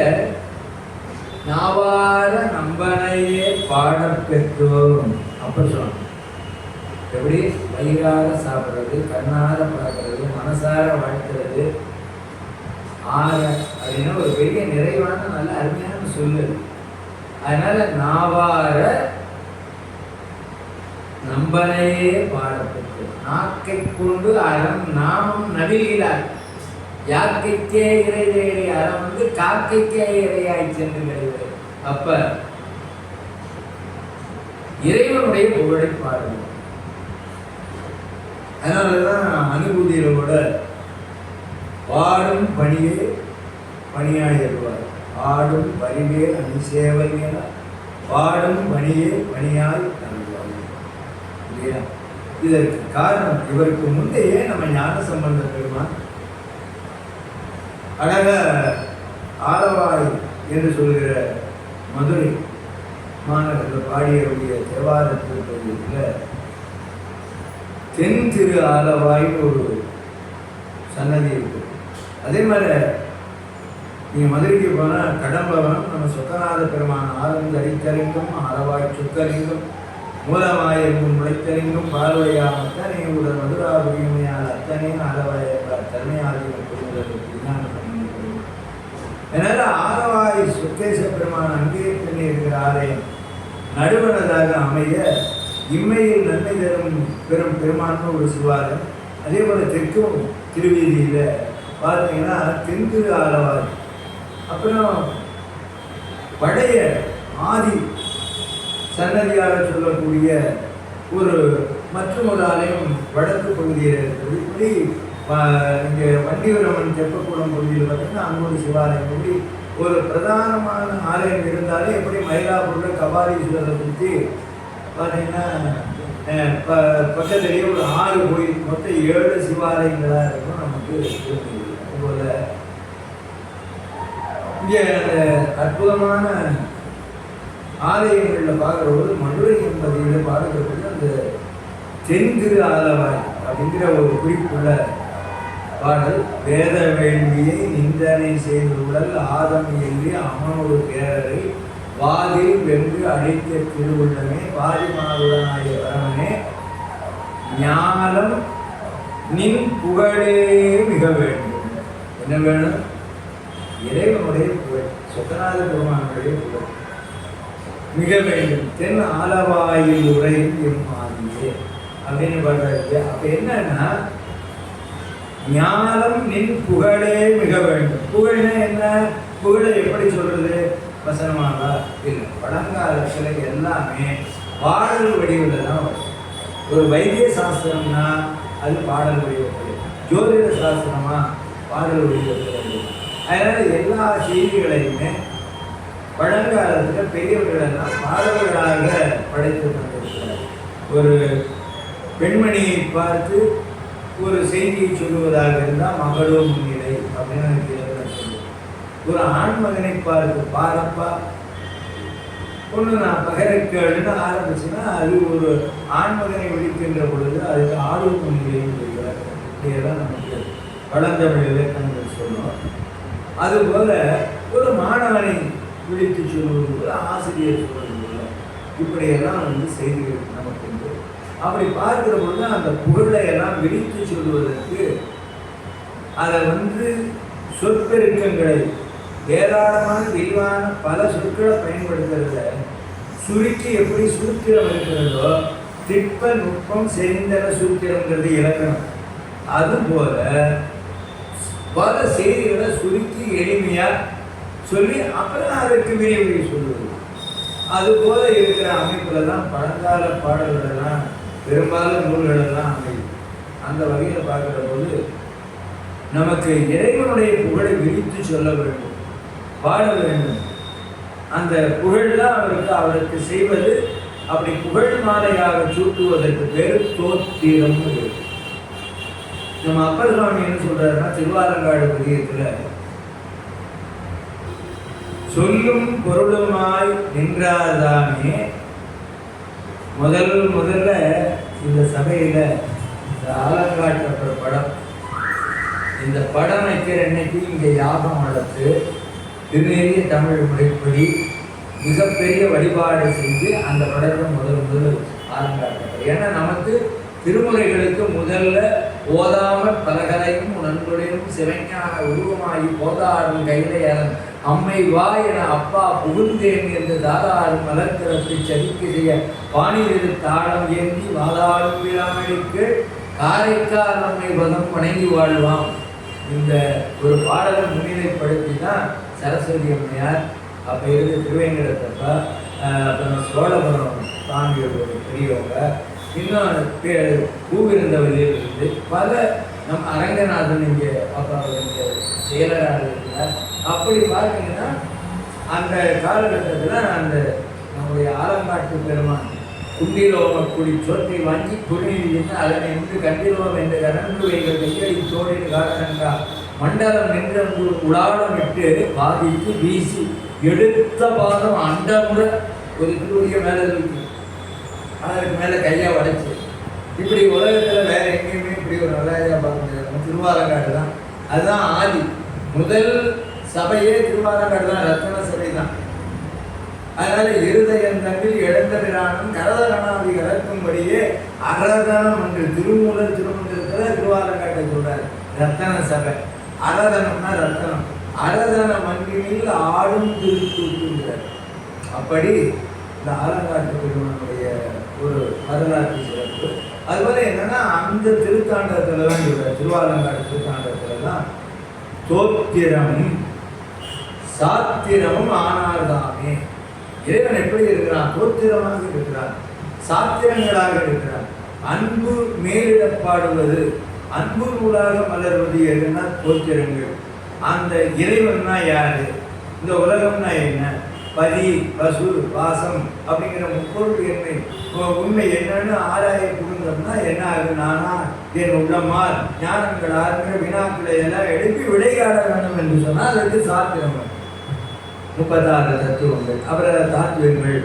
நாவார நம்பனையே பாட பெற்றோம் அப்படி சொல்லணும். எப்படி வயிறார சாப்பிட்றது, கண்ணார பார்க்கறது, மனசார வாழ்த்துறது, ஆற அப்படின்னா ஒரு பெரிய நிறைவான நல்ல அருமையான சொல்லு. அதனால நாவார நம்பனையே பாடப்பட்டு நாக்கை கொண்டு அறம் நாமம் நவிகிறார். யாக்கைக்கே இறை தேடி அறம் காக்கைக்கே இறையாய் சென்று கிடையாது. அப்ப இறைவனுடைய புகழை பாடுவோம். அதனாலதான் அனுபூதியோட பாடும் பணியே பணியாயிருவார். ஆடும் பணிவே அணிசேவல் பாடும் பணியே பணியாய் தருவார் இல்லையா. இதற்கு காரணம் இவருக்கு முந்தையே நம்ம ஞான சம்பந்த பெருமான் அழக ஆலவாய் என்று சொல்கிற மதுரை மாநகரத்தில் பாடியவுடைய தேவார திருப்பதியில் தென் திரு ஆலவாய்னு ஒரு சன்னதி இருக்கு. அதே மாதிரி நீங்கள் மதுரைக்கு போனால் கடம்பவனம் நம்ம சொக்கநாத பெருமான ஆரந்த அடித்தலிங்கம் ஆலவாய் சுக்கலிங்கம் மூலமாயிருக்கும் முளைத்தலிங்கும் பார்வையாமத்தான் உடன் மதுராபுரிமையால் அத்தனையும் ஆலவாய தன்மையாதிகள் அதனால ஆலவாய் சுக்கேச பெருமான அங்கேயே பண்ணி இருக்கிற ஆலயம் நடுவனதாக அமைய இம்மையில் நன்மை தரும் பெரும் பெருமான்னு ஒரு சிவாலயம். அதே போல தெற்கும் திருவீதியில் பார்த்தீங்கன்னா தென்திரு ஆலவாய், அப்புறம் பழைய ஆதி சன்னதியாக சொல்லக்கூடிய ஒரு மற்றும் ஒரு ஆலயம் வடக்கு பகுதியில் இருக்கிறது. இப்படி இங்கே வண்டியூரம்மன் தெப்பக்குளம் பகுதியில் பார்த்தீங்கன்னா அங்கே ஒரு சிவாலயம். இப்படி ஒரு பிரதானமான ஆலயம் இருந்தாலே எப்படி மயிலாப்பூரில் கபாலீஸ்வரரை பற்றி பார்த்தீங்கன்னா பக்கத்திலேயே ஒரு 6 கோயில் மொத்தம் 7 சிவாலயங்களாக இருக்கும் நமக்கு. அதுபோல் இங்கே அந்த அற்புதமான ஆலயங்களில் பார்க்குறபோது மதுரை என்பதில் பார்க்கறது அந்த தென்திரு ஆலவாய் அப்படிங்கிற ஒரு குறிப்புள்ள பாடல். வேத வேள்வியை நிந்தனை செய்துள்ளல் ஆதம் எழுதி அமனோடு பேரரை வாதில் வென்று அழைத்த திருவுள்ளமே பாதிமாவுடனாய வரவனே ஞானம் நின் புகழே மிக வேண்டும். என்ன வேணும்? இறைவனுடைய புகழ், சொக்கநாத பெருமானுடைய புகழ் மிக வேண்டும். தென் ஆலவாயில் உரையும் எம்மாதியே அப்படின்னு பாடுறாரு. அப்ப என்னன்னா ஞானம் நின் புகழே மிக வேண்டும். புகழ்னா என்ன? புகழை எப்படி சொல்றது? வசனமானதா இல்லை. பழங்காலத்துல எல்லாமே பாடல் வடிவில் தான் வரும். ஒரு வைத்திய சாஸ்திரம்னா அது பாடல் வடிவத்தில், ஜோதிட சாஸ்திரமா பாடல் வடிவத்தில். அதனால எல்லா செய்திகளையுமே பழங்காலத்தில் பெரியவர்கள் எல்லாம் பாடல்களாக படைத்து கொண்டிருக்கிறார். ஒரு பெண்மணியை பார்த்து ஒரு செய்தியை சொல்லுவதாக இருந்தால் மகளோ முன்னிலை அப்படின்னு ஒரு ஆண்மகனை பார்த்து பாரப்பா ஒன்று நான் பகரக்கேடுன்னு ஆரம்பிச்சுன்னா அது ஒரு ஆண்மகனை விழிக்கின்ற பொழுது அதுக்கு ஆளும் முன்னிலையும் சொல்கிறார். இப்படியெல்லாம் நமக்கு பழந்தமிழ் இலக்கணங்கள் சொல்லுவோம். அதுபோல ஒரு மாணவனை விழித்து சொல்வது போல ஆசிரியர் சொல்வது போல இப்படியெல்லாம் செய்திகள் நமக்கு உண்டு. அப்படி பார்க்கிற பொழுது அந்த புகழை எல்லாம் விழித்து சொல்வதற்கு அதை சொற்பெருக்கங்களை ஏராளமான விரிவான பல சொற்களை பயன்படுத்துறத சுருக்கி எப்படி சூத்திரம் இருக்கிறதோ திட்ப நுட்பம் செறிந்தன சூத்திரங்கிறது இலக்கணம். அதுபோல பல செய்திகளை சுருக்கி எளிமையா சொல்லி அப்புறம் அதற்கு விரிவுரை சொல்லுவது. அதுபோல இருக்கிற அமைப்புல தான் பழங்கால பாடல்களெல்லாம் பெரும்பாலும் நூல்களெல்லாம் அமையும். அந்த வகையில் பார்க்கிற போது நமக்கு இறைவனுடைய புகழை விரித்து சொல்ல வேண்டும், பாட வேண்டும். அந்த புகழ்தான் அவருக்கு செய்வது. அப்படி புகழ் மாலையாக சூட்டுவதற்கு பேர் தோத்திரம். நம்ம அப்பர் சுவாமி என்ன சொல்றாருன்னா திருவாலங்காடு பதிகத்துல சொல்லும் பொருளுமாய் நின்றாதானே முதல்ல இந்த சபையில இந்த ஆலங்காட்டு படம், இந்த படம் வைக்கிற அன்னைக்கு இங்கே யாகம் வளர்த்து திருநெறிய தமிழ் முறைப்படி மிகப்பெரிய வழிபாடு செஞ்சு அந்த படத்தை முதல் ஆலங்காட்டு. ஏன்னா நமக்கு திருமுறைகளுக்கு முதல்ல ஓதாமல் பலகலையும் நண்புடையும் சிவஞான உருவமாகி போதாடும் கையிலையாளன் அம்மை வா என அப்பா புகுந்தேன் என்று தாதாடும் மலர்கிறத்தை சதிக்கு செய்ய பாணியிரு தாளம் ஏந்தி வாதாடும் விழாமணிக்கு காரைக்கால் நம்மை பதம் வணங்கி வாழ்வாம். இந்த ஒரு பாடலை முன்னிலைப்படுத்தி தான் சரஸ்வதி அம்மையார் அப்போ இருந்து திருவேங்கடத்தப்பா, அப்புறம் சோழபுரம் சாமியோட பெரியவங்க, இன்னும் பூவிருந்தவதிலிருந்து பல நம்ம அரங்கநாதன் இங்கே அப்பா செயலராக இருக்கிறார். அப்படி பார்த்தீங்கன்னா அந்த காலகட்டத்தில் அந்த நம்முடைய ஆலங்காட்டு பெருமான் குண்டிலோமக்குடி சோற்றை வாங்கி குடிநீர் அதனை நின்று கண்டிலோம் என்ற கரண்டுவைகள் வெய்யடி தோழின் காரணங்கா மண்டலம் நின்று உலாடம் விட்டு பாதித்து வீசி எடுத்த பாதம் அண்டமுறை ஒரு திருவடியை மேலே இருக்கு, அதற்கு மேலே கையை உடைச்சு. இப்படி உலகத்தில் வேற எங்கேயுமே இப்படி ஒரு நடராஜா பார்க்க முடியாது. திருவாலங்காடு தான், அதுதான் ஆதி. முதல் சபையே திருவாலங்காடு தான், ரத்தன சபை தான். அதனால இருதயம் தங்கில் இழந்த பிராணம் கரதகணாதி கலக்கும்படியே அரதனம் என்று திருமூலர் திருமந்திரத்தில் திருவாலங்காட்டை சொல்றாரு. ரத்தன சபை, அரதனம்னா ரத்தனம், அரதன மண்ணில் ஆடும் திருக்கூட்டுங்கிறார். அப்படி இந்த ஆலங்காட்டு பெருமானுடைய ஒரு வரலாற்று சிறப்பு. அதுபோல என்னன்னா அந்த திருத்தாண்டகத்துல தான் சொல்ற, திருவாலங்காடு திருத்தாண்டகத்துல தான் தோத்திரமும் சாத்திரமும் ஆனார்தாமே. இறைவன் எப்படி இருக்கிறான்? தோத்திரமாக இருக்கிறான், சாத்திரங்களாக இருக்கிறான். அன்பு மேலிடப்பாடுவது, அன்பு நூலாக மலர்வது எதுனா தோத்திரங்கள். அந்த இறைவன்னா யாரு? இந்த உலகம்னா என்ன? பதி, பசு, பாசம் அப்படிங்கிற முப்பொருள் எண்ணெய் உண்மை என்னன்னு ஆராய புரிந்தோம்னா என்ன ஆகுது? நானா என் உள்ளமார் ஞானங்கள் ஆறுங்கிற வினாக்களை எல்லாம் எழுப்பி விளையாட வேண்டும் என்று சொன்னால் அதுக்கு சாத்திரம். 36 தத்துவங்கள், அப்புறம் தாத்துவங்கள்,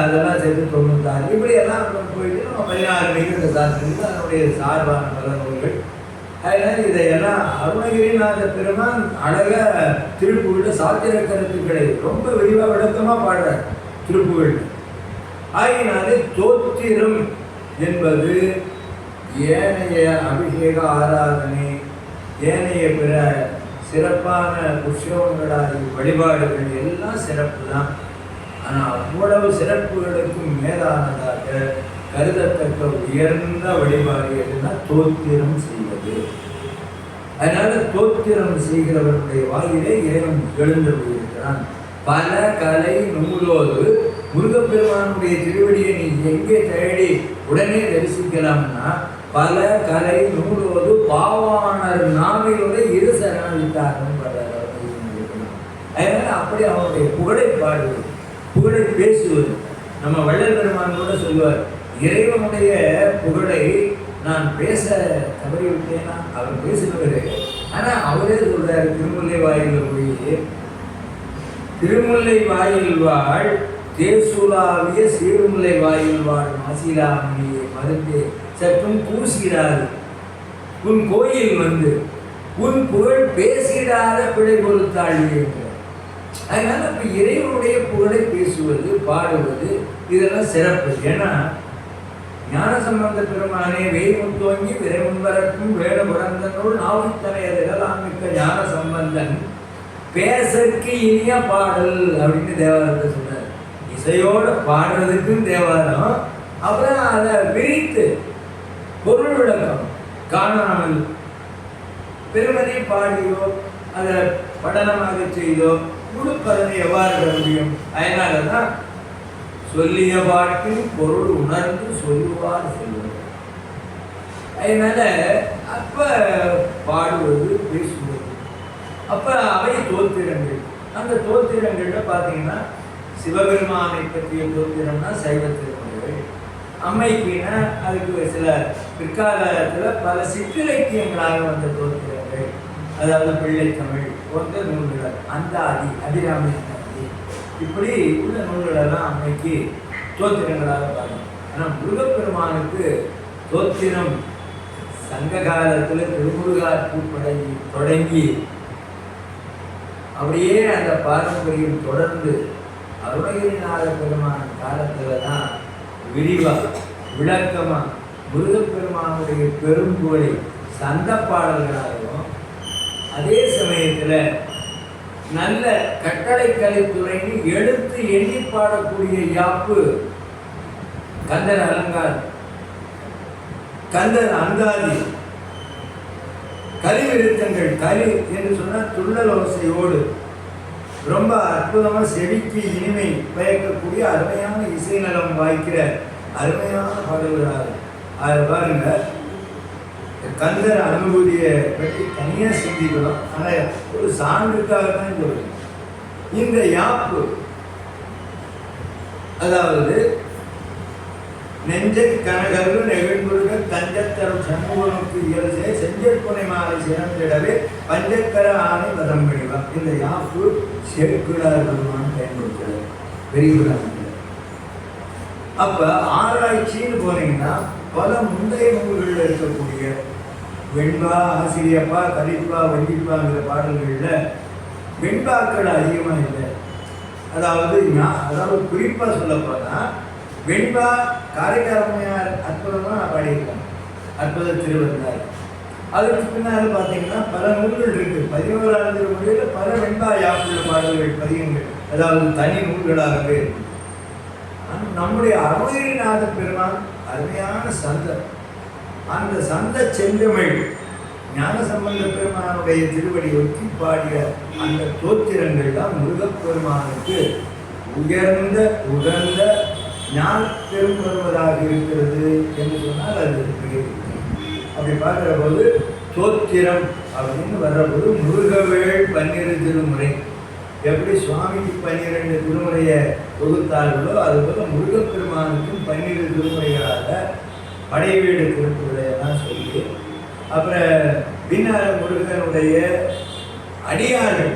அதெல்லாம் சேர்த்து 96, இப்படி எல்லாம் போயிட்டு நம்ம 16 மிகுந்த சாஸ்திரங்கள் அதனுடைய சார்பான பல நூல்கள். அதனால இதையெல்லாம் அருணகிரிநாத பெருமான் அழக திருப்புகள்ல சாத்திர கருத்துக்களை ரொம்ப விரிவாக விளக்கமா பாடுறார் திருப்புகழ். ஆகினாலே தோத்திரம் என்பது ஏனைய அபிஷேக ஆராதனை, ஏனைய பிற சிறப்பான உற்சவங்களாகி வழிபாடுகள் எல்லாம் சிறப்பு தான். ஆனால் அவ்வளவு சிறப்புகளுக்கும் மேலானதாக கருதத்தக்க உயர்ந்த வழிபாடு எதுனா தோத்திரம் செய்வது. அதனால தோத்திரம் செய்கிறவர்களுடைய வாயிலே இறைவன் எழுந்து போயிருக்கிறான். பல கலை நூலோடு முருகப்பெருமானுடைய திருவடியை நீ எங்கே தேடி உடனே தரிசிக்கலாம்னா பல கலை நூலோடு பாவாணர் நாவிலோட இரு சரணாவித்தார்கள். அதனால அப்படி அவனுடைய புகழை பாடுவது, புகழை பேசுவது. நம்ம வள்ளல் பெருமான் கூட சொல்லுவார், இறைவனுடைய புகழை நான் பேச தவறிவிட்டேனா? அவர் பேசுகிறவரே. ஆனா அவரே சொல்றாரு திருமுல்லை வாயில போய், திருமுல்லை வாயில் வாழ் தேசுலாவிய சீருமுல்லை வாயில் வாழ் மாசிலாமணியை மருந்து சற்றும் பூசிடாது உன் கோயில் வந்து உன் புகழ் பேசிடாத பிழை பொறுத்தாழ்வே. அதனால இப்ப இறைவனுடைய புகழை பேசுவது, பாடுவது இதெல்லாம் சிறப்பு. ஏன்னா ஞானசம்பந்த பெருமானே வெய்முன் துவங்கி விரைமுன் வரக்கும் வேட புரந்தனோடு நாவித்தனையர்கள் ஆமிக்க ஞான சம்பந்தன் பேசற்கு இனிய பாடல் அப்படின்னு தேவாரத்தை சொன்னார். இசையோட பாடுறதுக்கும் தேவாரம், அப்புறம் அதை விரித்து பொருள் விளக்கம் காணாமல் பெருமதி பாடியோ அதை படனமாக செய்தோ முழுப்பதனை எவ்வாறு பெற முடியும்? அதனாலதான் சொல்லிய பாட்டில் பொருள் உணர்ந்து சொல்லுவார் சொல்லுவார். அதனால அப்ப பாடுவது, பேசுவது, அப்ப அவை தோத்திரங்கள். அந்த தோத்திரங்கள்ல பாத்தீங்கன்னா சிவபெருமானை பற்றிய தோத்திரம்னா சைவ திருமுறைகள், அம்மைக்குன்னா அதுக்கு சில பிற்காலத்துல பல சிற்றிலக்கியங்களாக வந்த தோத்திரங்கள், அதாவது பிள்ளைத்தமிழ் போன்ற நூல்கள், அந்த அதிராமி இப்படி உள்ள நூல்களெல்லாம் அன்னைக்கு தோத்திரங்களாக பாருங்க. ஆனால் முருகப்பெருமானுக்கு தோத்திரம் சங்க காலத்தில் திருமுருகாற்றுப்படை தொடங்கி அப்படியே அந்த பாரம்பரியம் தொடர்ந்து அருணகிரிநாத பெருமான் காலத்தில் தான் விரிவாக விளக்கமாக முருகப்பெருமானுடைய பெரும்புகழை சந்த பாடல்களாகவும், அதே சமயத்தில் நல்ல கட்டளைக்கலைத்துறைன்னு எடுத்து எண்ணி பாடக்கூடிய யாப்பு கந்தர் அலங்காரம், கந்தர் அந்தாதி, கலிவிருத்தங்கள். கலி என்று சொன்னால் துள்ளல் ஓசையோடு ரொம்ப அற்புதமாக செவிக்கு இனிமை பயக்கக்கூடிய அருமையான இசை நலம் வாய்க்கிற அருமையான பாடல்களாக. அதை பாருங்க, கந்தர் அனுபூதியை பற்றி தனியாக சிந்திக்கலாம். ஆனால் ஒரு சான்றுக்காக தான் சொல்லுது. இந்த யாப்பு அதாவது நெஞ்ச கனகரு நெகிழ்ந்துருக தஞ்சத்தரும் சண்முகனுக்கு இயல்சே செஞ்சற்புனை மாலை சிறந்திடவே பஞ்சக்கர ஆணை வதம் பண்ணிவான். இந்த யாப்பு சேக்கிழார் பெருமான் பயன்படுத்துறது பெரியபுராணத்தில். அப்போ ஆராய்ச்சின்னு போனீங்கன்னா பல முந்தைய நூல்களில் இருக்கக்கூடிய வெண்பா, ஆசிரியப்பா, கலிப்பா, வண்டிப்பாங்கிற பாடல்களில் வெண்பாக்கள் அதிகமாக இல்லை. அதாவது குறிப்பாக சொல்லப்போனால் வெண்பா காரைக்காரமையார் அற்புதமாக பாடியிருக்காங்க, அற்புத திருவந்தார். அதுக்கு பின்னால் பார்த்தீங்கன்னா பல நூல்கள் இருக்குது. 11ஆம் திருமுறையில் பல வெண்பா யாப்புள்ள பாடல்கள், பதிகங்கள், அதாவது தனி நூல்களாகவே இருக்குது. நம்முடைய அருணகிரிநாத பெருமான் அருமையான சந்தம். அந்த சந்த செந்தமிழ் ஞானசம்பந்த பெருமானுடைய திருவடி ஒட்டி பாடிய அந்த தோத்திரங்கள் தான் முருகப்பெருமானுக்கு உயர்ந்த உகந்த ஞான பெரும் வருவதாக இருக்கிறது என்று சொன்னால் அது அப்படி பார்க்குற போது தோத்திரம் அப்படின்னு வர்றபோது முருகவேள் 12 திருமுறை எப்படி சுவாமிக்கு 12 திருமுறையை தொகுத்தார்களோ அதுபோல் முருகப்பெருமானுக்கும் 12 திருமுறைகளாக படைவீடு திருப்புகளையெல்லாம் சொல்லி அப்புறம் பின்னர் முருகனுடைய அடியார்கள்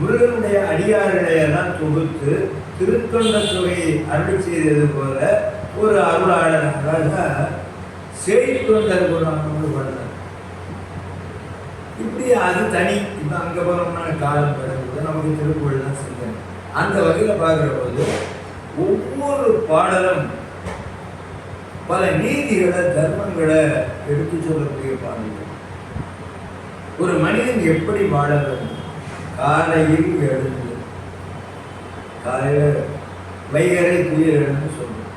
முருகனுடைய அடியார்களையெல்லாம் தொகுத்து திருத்தொண்ட தொகையை அருள் செய்தது போல ஒரு அருளாளராக செய்தொண்டர் குணம்னு பண்ணார். இப்படி அது தனி. இப்போ அங்கே போனோம்னா காலம் பிறகு நமக்கு திருப்புகழ் தான் செய்யணும். அந்த வகையில் பார்க்குற போது ஒவ்வொரு பாடலும் பல நீதிகளை தர்மங்களை எடுத்து சொல்லக்கூடிய பாடல்கள். ஒரு மனிதன் எப்படி வாழ வேண்டும்? காலையில் எழுந்து காலையில் வைகரை துயிலன்னு சொல்லுவோம்.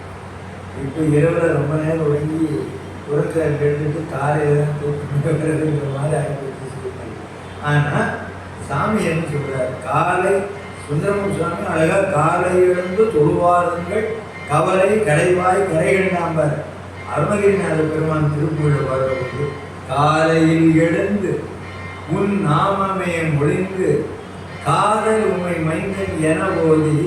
இப்போ இரவில் ரொம்ப நேரம் ஒழுங்கி உறக்க கேட்டுட்டு காலையில் தான் தூக்குங்கிற மாதிரி ஆகிப்போச்சு சொல்லிட்டாங்க. ஆனால் சாமி என்ன சொல்கிறார்? காலை சுந்தரமூர் சுவாமி அழகாக காலை எழுந்து தொழுவாருங்கள் கவலை கடைவாய் கரைகண்டாம்பார். அருணகிரிநாத பெருமான் திருப்புகழ் பாடும்போது காலையில் எழுந்து உன் நாமமே மொழிந்து காதல் உண்மை மைந்தன் என போதி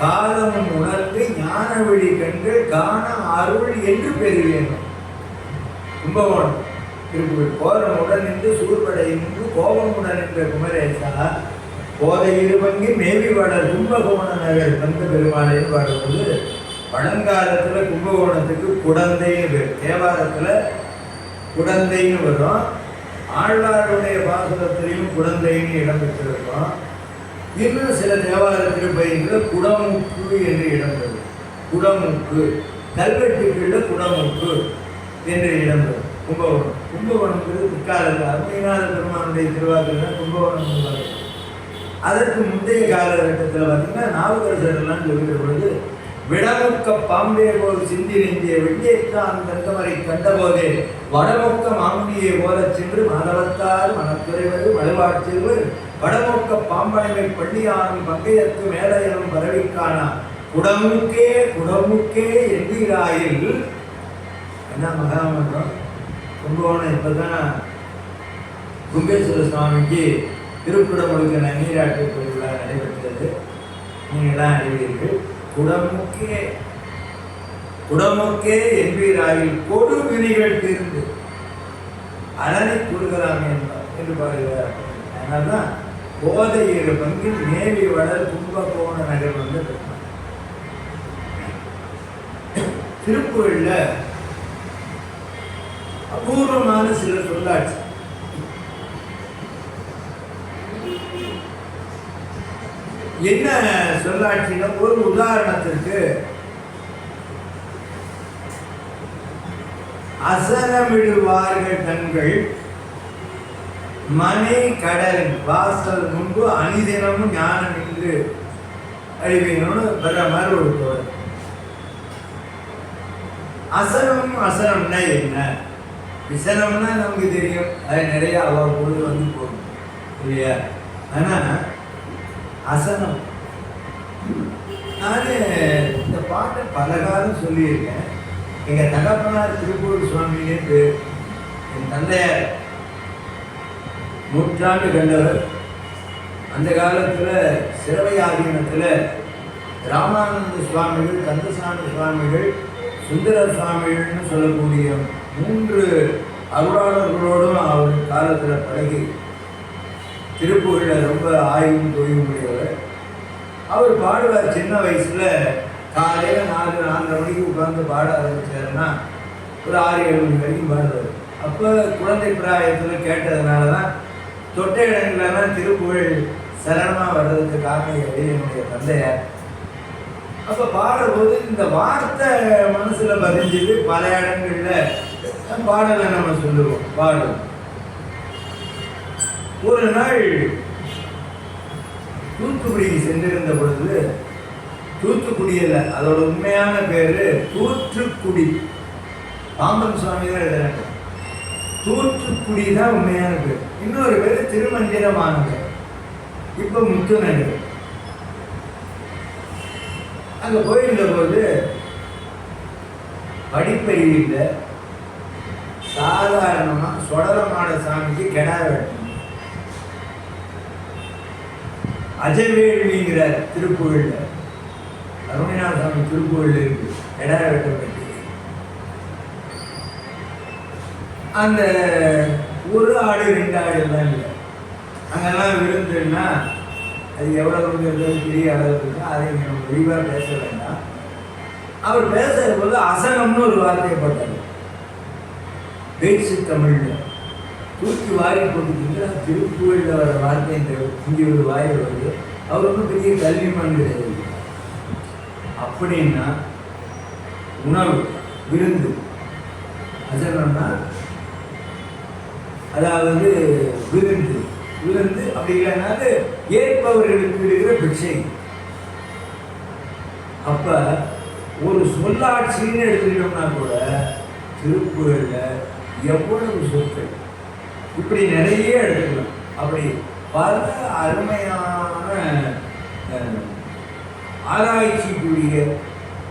காலமும் உணர்ந்து ஞான வழி கண்கள் காண அருள் என்று பெறுவேணும். கும்பகோணம் திருப்புகழ். கோரமுடன் நின்று சூர்படை நின்று கோபமுடன் என்ற குமரேசா கோதை இருபங்கி மேவி வளர் கும்பகோண நகர் வந்த பெருமாளையும் பாடும்போது பழங்காலத்தில் கும்பகோணத்துக்கு குடந்தைன்னு பேர். தேவாரத்தில் குடந்தைன்னு வரும். ஆழ்வாருடைய பாசுரத்திலையும் குடந்தைன்னு இடம் பெற்றிருக்கோம். இன்னும் சில தேவார திருப்பதிகளில் குடமுக்கு என்று இடம் பெறும். குடமுக்கு கல்வெட்டுக்குள்ள குடமுக்கு என்று இடம் பெறும். கும்பகோணம். கும்பகோணம்ங்கிறது பிற்காலத்தில் அருணகிரிநாத பெருமானுடைய திருவாரூர் தான் கும்பகோணம். அதற்கு முந்தைய காலகட்டத்தில் பார்த்தீங்கன்னா நாவுக்கரசர்லாம் சொல்கிற பொழுது விடமுக்க பாம்பே போல் சிந்தி நெஞ்சிய வெள்ளியத்தான் தங்கமரை கண்டபோதே வடமொக்க மாமுனியை போல சென்று மாதவத்தார் மனத்துறைவது மழுவாட்சிவர் வடமொக்க பாம்பனைமை பள்ளியானும் பங்கையத்து மேலையனும் பரவிக்கானா குடமுக்கே குடமுக்கே என்கிறாயில். என்ன மகாமன்றம் கும்பகோணம். இப்போ தான் கும்பேஸ்வர சுவாமிக்கு திருக்குடமுழுக்கு நீராட்டு திருவிழா நடைபெற்றது. நீங்கள்லாம் அறிவீர்கள். குடமுக்கே குடமுக்கே என்பீராயில் கொடு வினைகள் தீர்ந்து அலனை கூறுகிறாங்க என்று பாடுகிறார். அதனால தான் கோதை 7 பங்கில் நேவி வளர் கும்பகோண நகர் வந்து திருப்புகழில் அபூர்வமான சில சொல்லாட்சி. என்ன சொல்லாட்சினா, ஒரு உதாரணத்திற்கு அசனமிடுவார்கள் தங்கள் மனை கடலின் வாசல் முன்பு அணிதினமும் ஞானம் என்று அறிவிக்கணும்னு வர்ற மாதிரி ஒரு தோல். அசனம் அசனம்னா என்ன? விசனம்னா நமக்கு தெரியும், அது நிறைய அவ்வளவு வந்து போகும் இல்லையா? ஆனால் அசனம், நான் இந்த பாட்டை பல காலம் சொல்லியிருக்கேன். எங்கள் தகப்பனார் திருப்பூர் சுவாமியே பேர். என் தந்தையார் நூற்றாண்டு கண்டவர். அந்த காலத்தில் சிறவை ஆதீனத்தில் ராமானந்த சுவாமிகள், கந்தசாமி சுவாமிகள், சுந்தர சுவாமிகள்னு சொல்லக்கூடிய 3 அருளாளர்களோடும் அவர் காலத்தில் பழகி திருப்புகழில் ரொம்ப ஆய்வும் தொழில் உடையவர். அவர் பாடுவார். சின்ன வயசுல காலையில் 4-4:30 மணிக்கு உட்காந்து பாட ஆரம்பிச்சாருன்னா ஒரு 6-7 மணி வரைக்கும் பாடுவார். அப்போ குழந்தை பிராயத்தில் கேட்டதுனால தான் தொட்ட இடங்கள்லாம் திருப்புகழ் சரணமாக வர்றதுக்கு காரணம் என்னுடைய தந்தையார். அப்போ பாடும்போது இந்த வார்த்தை மனசில் பதிஞ்சது. பல இடங்களில் பாடலை நம்ம சொல்லுவோம், பாடுவோம். ஒரு நாள் தூத்துக்குடிக்கு சென்றிருந்த பொழுது, தூத்துக்குடியில் அதோட உண்மையான பேரு தூற்றுக்குடி, பாம்பன் சுவாமி தான் எழுதுறாங்க. தூற்றுக்குடி தான் உண்மையான பேர். இன்னொரு பேர் திருமந்திரமானது, இப்போ முத்துநகர். அங்கே போயிருந்த போது படிப்பறிவில் சாதாரணமாக சொடலமாட சாமிக்கு கெடா வெட்டணும். அஜவேள்விங்கிற திருப்புகழ்ல, அருணநாத சாமி திருப்புகழ்ல இருக்கு கெடா வெட்ட வேண்டி. அந்த ஒரு ஆடு 2 ஆடு எல்லாம் இல்லை. அங்கெல்லாம் விருந்துன்னா அது எவ்வளவு பெரிய அளவு இருக்கோ அதை நம்ம விரிவாக பேச வேண்டாம். அவர் பேசுகிற போது அசனம்னு ஒரு வார்த்தையை போட்டார். பேச்சு தமிழ்ல தூக்கி வாரி போட்டுக்கிட்டு திருப்புகழில் வர வார்த்தை இங்கே ஒரு வாயில் வருது. அவர் ஒன்றும் பெரிய கல்விமான் கிடையாது. அப்படின்னா உணவு விருந்து, அசனம்னா அதாவது விருந்து. விருந்து அப்படி இல்லைனாது ஏற்பவர்களுக்கு இருக்கிற பிச்சை. அப்ப ஒரு சொல்லாட்சின்னு எடுத்துக்கிட்டோம்னா கூட திருக்குறள்ல எவ்வளவு சொற்கள் இப்படி நிறைய எடுத்துக்கலாம். அப்படி பல அருமையான ஆராய்ச்சிக்குரிய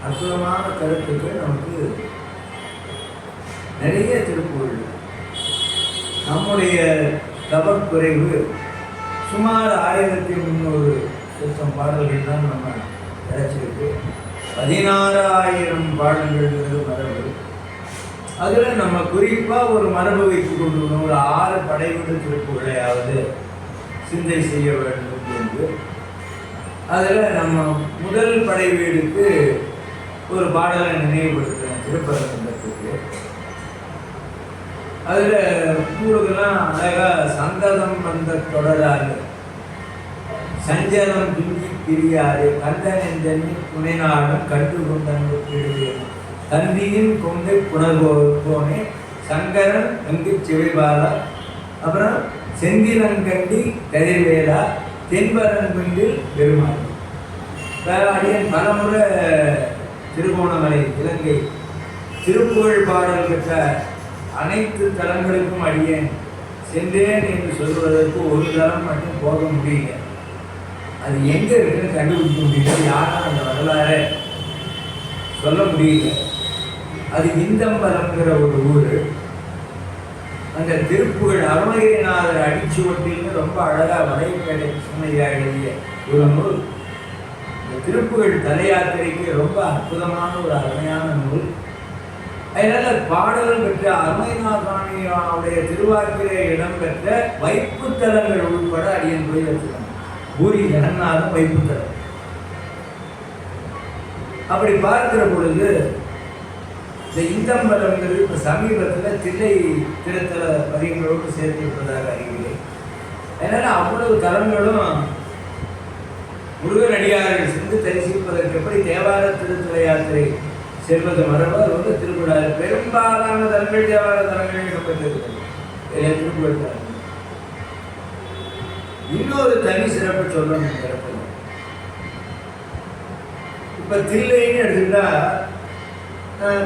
அற்புதமான கருத்துக்கள் நமக்கு நிறைய திருக்குறள். நம்முடைய தவக்குறைவு சுமார் 1300 சொச்சம் பாடல்கள் தான் நம்ம கிடைச்சிருக்கு. 16,000 பாடல்கள் மரபு. அதில் நம்ம குறிப்பாக ஒரு மரபு வைத்து கொண்டு ஒரு 6 படைவிடு திருப்புகளையாவது சிந்தை செய்ய வேண்டும் என்று அதில் நம்ம முதல் படை வீடுக்கு ஒரு பாடலை நினைவுபடுத்துகிறேன். திருப்பரங்குன்றத்துக்கு அதில் உங்களுக்கெல்லாம் அழகாக சந்ததம் வந்த தொடராது சஞ்சலம் துங்கி பிரியாது கந்தன் எந்தனி துணைநாடும் கண்டு கொண்டு தந்தியின் கொண்டை புனர்போனே சங்கரன் அங்கு சிவைபாலா, அப்புறம் செந்திலங்கண்டி கதிர்வேலா, தென்பரன்குண்டில் பெருமாள். அடியன் பலமுறை திருகோணமலை இலங்கை திருப்புகழ் பாடல் பெற்ற அனைத்து தலங்களுக்கும் அடியேன் சென்றேன் என்று சொல்வதற்கு ஒரு தலம் மட்டும் போக முடியல. அது எங்கே இருக்குன்னு கண்டுபிடிக்க முடியல. யாரும் அந்த வரலாறை சொல்ல முடியல. அது இந்தம்பலம்ங்கிற ஒரு ஊர். அந்த திருப்புகழ் அருணகிரிநாதர் அடிச்சுவட்டின்னு ரொம்ப அழகாக வரைப்பேடை சுமையா எழுதிய ஒரு நூல். இந்த திருப்புகழ் தலையாத்திரைக்கு ரொம்ப அற்புதமான ஒரு அருமையான நூல். அதனால பாடல்கள் பெற்ற அருணகிரிநாதனுடைய திருவாக்கிலே இடம்பெற்ற வைப்புத்தலங்கள் உட்பட அடியன் போய் வச்சுக்கணும். பூரி ஜெகநாதன் வைப்புத்தலம். அப்படி பார்க்கிற பொழுது இந்த இந்தம்பலம்ங்கிறது இப்போ சமீபத்தில் தில்லை திருத்தல பதிகளோடு சேர்த்திருப்பதாக அறிகிறேன். அதனால அவ்வளவு தலங்களும் முருகனடியார்கள் சென்று தரிசிப்பதற்கு எப்படி தேவார திருத்தல யாத்திரை செல்வது மரபர் வந்து திருக்குறள் பெரும்பாலான தலங்கள் தேவார தலங்களில் இடம்பெற்றிருக்கிறது. திருக்குறள் தலங்கள் இன்னொரு தனி சிறப்பு சொல்லணும். சிறப்பு இப்போ தில்லைன்னு எடுத்துக்கிட்டா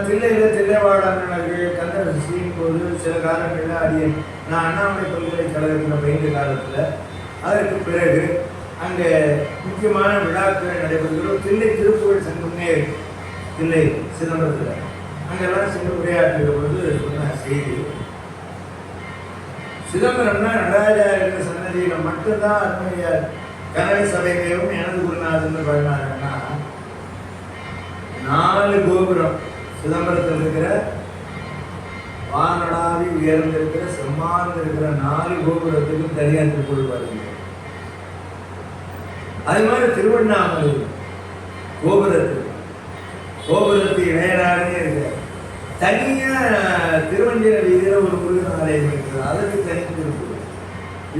தில்லையில் தில்லைவாழர்கள் கந்தர் செய்யும் போது சில காலங்களில் அடியேன் நான் அண்ணாமலை பல்கலைக்கழகத்தில் பயின்ற காலத்தில் அதற்கு பிறகு அங்கே முக்கியமான விழாக்கள் நடைபெறுகிறோம். தில்லை திருப்புகழ் சங்கம்னே இருக்கு தில்லை சிதம்பரத்தில். அங்கெல்லாம் சென்று உரையாற்றுகிற பொழுது சொன்ன செய்தி, சிதம்பரம்னா நடராஜாரின் சன்னதியில் மட்டும்தான் அருமையார் கனக சபையிலும் எனது குருநாதன் பழனாருன்னா 4 கோபுரம் சிதம்பரத்தில் இருக்கிற வானடாவி உயர்ந்திருக்கிற செம்மார்ந்து இருக்கிற 4 கோபுரத்துக்கும் தனியாக திருக்குறள் பாருங்க. அது மாதிரி திருவண்ணாமலை கோபுரத்து இணையராகவே இருக்கு. தனியாக திருவஞ்சிர வீதியில் ஒரு முருகன் ஆலயம் இருக்கிறது, அதற்கு தனி திருப்பூர்.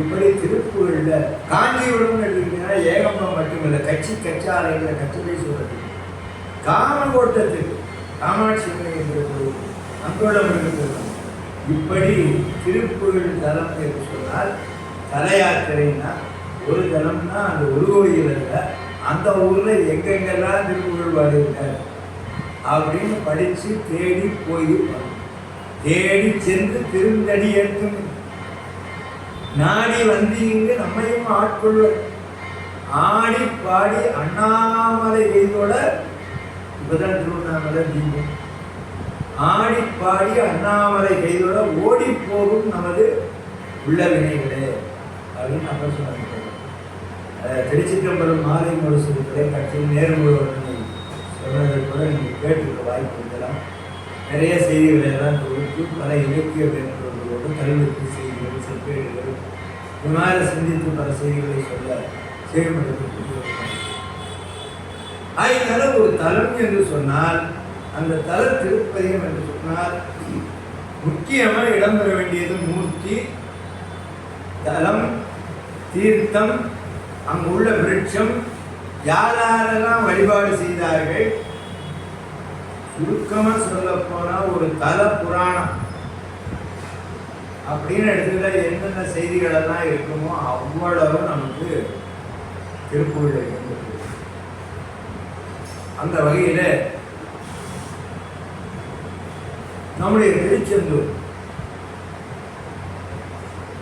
இப்படி திருப்பூரில் காஞ்சிபுரம்னு எடுத்துக்கிட்டீங்கன்னா ஏகம்பம் மட்டுமில்லை, கட்சி ஆலயங்களை கட்சியை சொல்றது. காமகோட்டத்துக்கு காமாட்சி என்ற அங்கோடம் இருக்கிறது. இப்படி திருப்புகழ் தலம் என்று சொன்னால் தல யாத்திரைன்னா ஒரு தலம்னா அந்த ஒரு கோயில் இல்லை, அந்த ஊரில் எங்கெங்கெல்லாம் திருப்புகழ் பாடியிருக்கார் அப்படின்னு படித்து தேடி போய் தேடி சென்று திருந்தடி ஏற்கும் நாடி வந்தீங்க நம்மையும் ஆட்கொள்வர். ஆடி பாடி அண்ணாமலை கைதோட இப்பதான் திருவண்ணாமலை தீபம். ஆடி பாடி அண்ணாமலை கைதோட ஓடி போகும் நமது உள்ள வினைகளே அப்படின்னு அப்ப சொன்னாங்க. திருச்சிற்றம்பலம் மாலை முழுசுகளை கட்சியில் நேர்முகவர்களை சொன்னதை கூட நீங்கள் கேட்டுக்க வாய்ப்பு இருக்கலாம். நிறைய செய்திகளை எல்லாம் தொகுத்து பல இலக்கிய வேண்டுகளோடு கல்வெட்டு செய்திகள் செப்பேடுகள் இது மாதிரி சிந்தித்து பல செய்திகளை சொல்ல செயல்படுத்தக்கூடிய. அதனால ஒரு தலம் என்று சொன்னால் அந்த தல திருப்பதிகம் என்று சொன்னால் முக்கியமாக இடம்பெற வேண்டியது மூர்த்தி, தலம், தீர்த்தம், அங்குள்ள விருட்சம், யாரெல்லாம் வழிபாடு செய்தார்கள். சுருக்கமாக சொல்ல போனால் ஒரு தல புராணம் அப்படின்னு இடத்துல என்னென்ன செய்திகள் எல்லாம் இருக்குமோ அவ்வளவு நமக்கு திருப்பூரில் இருந்தது. அந்த வகையில் நம்முடைய திருச்செந்தூர்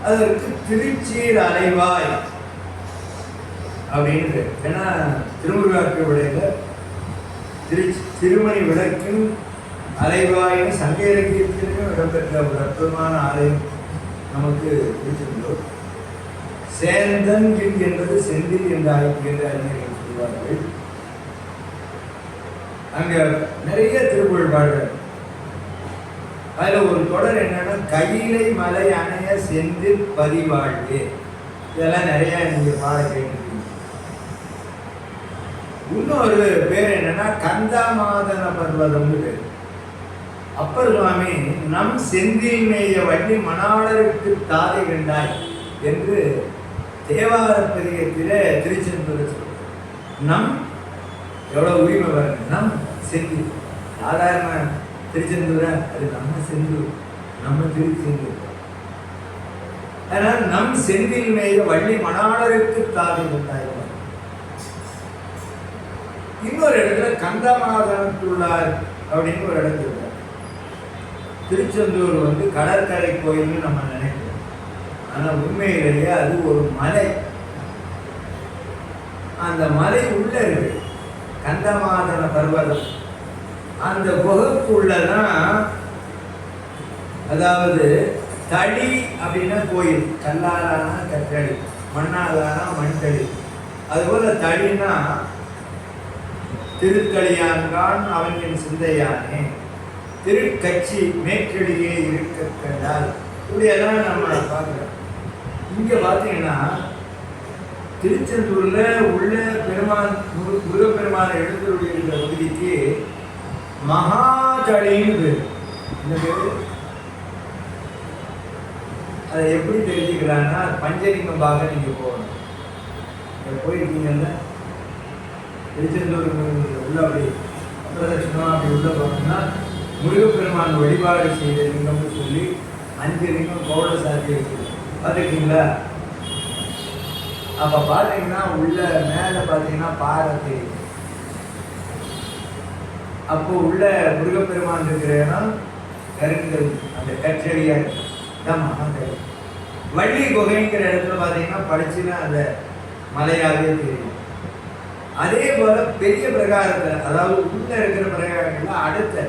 அதற்கு திருச்சீர் அலைவாய் அப்படின்னு, ஏன்னா திருமுருகாற்று விடையில திருமணி விளக்கின் அலைவாயின் சங்க இலக்கியத்திற்கும் இடம்பெற்ற ஒரு அற்புதமான ஆலயம் நமக்கு திருச்செந்தூர். சேந்தன் என்பது செந்தில் என்ற அறிஞர்கள் சொல்வார்கள். அங்க நிறைய திருப்புகழ் பாடுறார். அதுல ஒரு தொடர் என்னன்னா கையிலை மலை அணைய செந்தில் பதிவாழ்வு. இதெல்லாம் நிறைய நீங்க பாட கேட்டிருக்கீங்க. இன்னொரு பேர் என்னன்னா கந்தாமாதன பர்வதம்னு பேர். அப்பர் சுவாமி நம் செந்தில் மேய வள்ளி மணாளருக்கு தாதை கண்டாய் என்று தேவார பதிகத்திலே திருச்செந்தூர் சொல்றார். நம் எவ்வளவு உரிமை பாருங்க, நம் செந்தில். சாதாரண திருச்செந்தூர அது நம்ம செந்தூர், நம்ம திருச்செந்தூர். அதனால நம் செந்தில் மேய வள்ளி மணாளருக்கு தாதை கண்டாய். இன்னொரு இடத்துல கந்தமாதனத்துள்ளார் அப்படின்னு ஒரு இடத்துல இருக்கார். திருச்செந்தூர் கடற்கரை கோயில்னு நம்ம நினைக்கிறோம், ஆனா உண்மையிலேயே அது ஒரு மலை. அந்த மலை உள்ள இருக்கு கந்தமாதன பர்வதம். அந்த குகைக்குள்ளதான், அதாவது தளி அப்படின்னா கோயில், கல்லாலானா கற்றளி, மண்ணாலானா மண்தளி. அதுபோல தளினா திருத்தளியான்கான் அவன் என் சிந்தையானே, திருக்கட்சி மேற்றடியே இருக்க கண்டால், இப்படியெல்லாம் நம்ம பார்க்குறோம். இங்கே பார்த்தீங்கன்னா திருச்செந்தூர்ல உள்ள பெருமான் முருகப்பெருமான் எழுந்தருடைய இருக்கிற பகுதிக்கு மகாதளின்னு பேர். இந்த பேர் அதை எப்படி தெரிஞ்சுக்கலான்னா பஞ்சலிங்கமாக நீங்க போகணும். போயிருக்கீங்கல்ல திருச்செந்தூர் உள்ள அப்படி பிரதட்சணம் அப்படி உள்ள போனோம்னா முருகப்பெருமான் வழிபாடு செய்த லிங்கம்னு சொல்லி 5 லிங்கம் கௌட சாத்தி இருக்கு. பார்த்துருக்கீங்களா? அப்போ பார்த்தீங்கன்னா உள்ள மேலே பார்த்தீங்கன்னா பாறை தெரியும். அப்போ உள்ள முருகப்பெருமான் இருக்கிற இடம் கருங்கல், அந்த கற்றடியாக தான் மகாங்கல். வள்ளி குகைங்கிற இடத்துல பார்த்தீங்கன்னா படிச்சுன்னா அந்த மலையாகவே தெரியும். அதே போல பெரிய பிரகாரத்தில், அதாவது உள்ள இருக்கிற பிரகாரங்கள்ல அடுத்த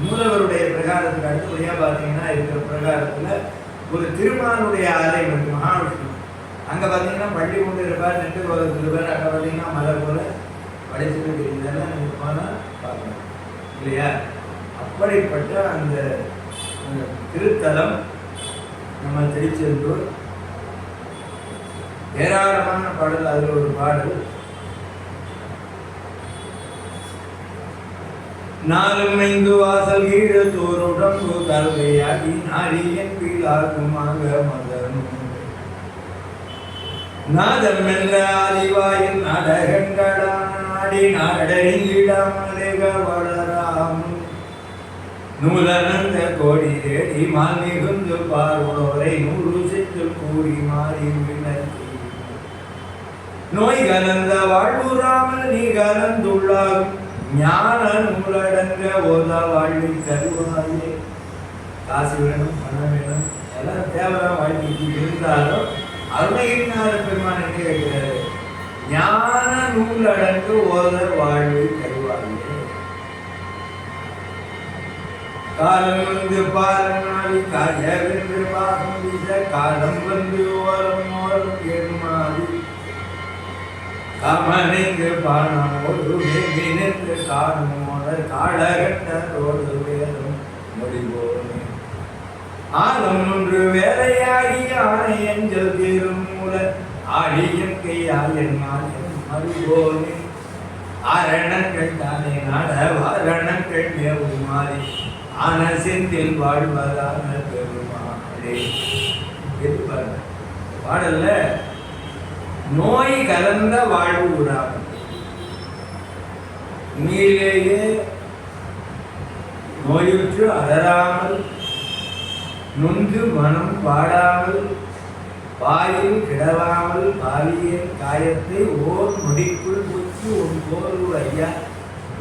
மூலவருடைய பிரகாரத்துக்கு அடுத்தபடியாக பார்த்தீங்கன்னா இருக்கிற பிரகாரத்தில் ஒரு திருமானுடைய ஆலயம் இருக்கு, மகாவிஷ்ணு. அங்கே பார்த்தீங்கன்னா பள்ளி கொண்டு இருப்பார், நெட்டு கோலத்தில் இருப்பார். அங்கே பார்த்தீங்கன்னா மலை போல படைச்சிட்டு தெரியுதெல்லாம் நீங்கள் போனால் பார்க்கணும் இல்லையா? அப்படிப்பட்ட அந்த திருத்தலம் நம்ம திருச்செந்தூர். ஏராளமான பாடல், அதில் ஒரு பாடல் நாலும் ஐந்து வாசல் கீழ தோறுடம்பு கல்வையாகி நாரியன் கீழாகுமாக மதனும் நாதம் என்ற ஆதிவாயின் நாடகங்களாடி நாடறிந்திடாமலேக வளராம் நூலனந்த கோடி தேடி மால் மிகுந்து பார்வோரை நூறு சென்று கூடி மாறி வினத்தி நோய் கலந்த வாழ்வுறாமல் நீ கலந்துள்ளாகும் ஞான நூலடங்க ஓத வாழ்வை தருவாயே. காசு வேணும், பணம் வேணும், எல்லாம் தேவைதான் வாழ்க்கைக்கு இருந்தாலும் அருணகிரிநாத பெருமான் என்ன கேட்கிறாரு? ஞான நூலடங்கு ஓத வாழ்வை தருவாயே. காலம் வந்து பாலனாளி காயவென்று பாசம் வீச காலம் வந்து ஓரம் ஓரம் ஏறுமாறி காமனைந்து பானமோடு நின்று காணுமோட காலகட்டோடு வேறும் முடிவோனே ஆலம் ஒன்று வேலையாகி ஆணை எஞ்சல் தீரும் மூல ஆடியும் கையாயன் மறுபோனே ஆரணங்கள் தானே நாட வாரணங்கள் மேவும் மாறி ஆன செந்தில் வாழ்வதான பெருமாளே. பாடல்ல நோய் கலந்த வாழ்வு உறாமல் உண்மையிலேயே நோயுற்று அலராமல் நொந்து மனம் பாடாமல் வாயில் கிடவாமல் பாலியல் காயத்தை ஓர் நொடிக்குள் குத்தி உன் போரூர் ஐயா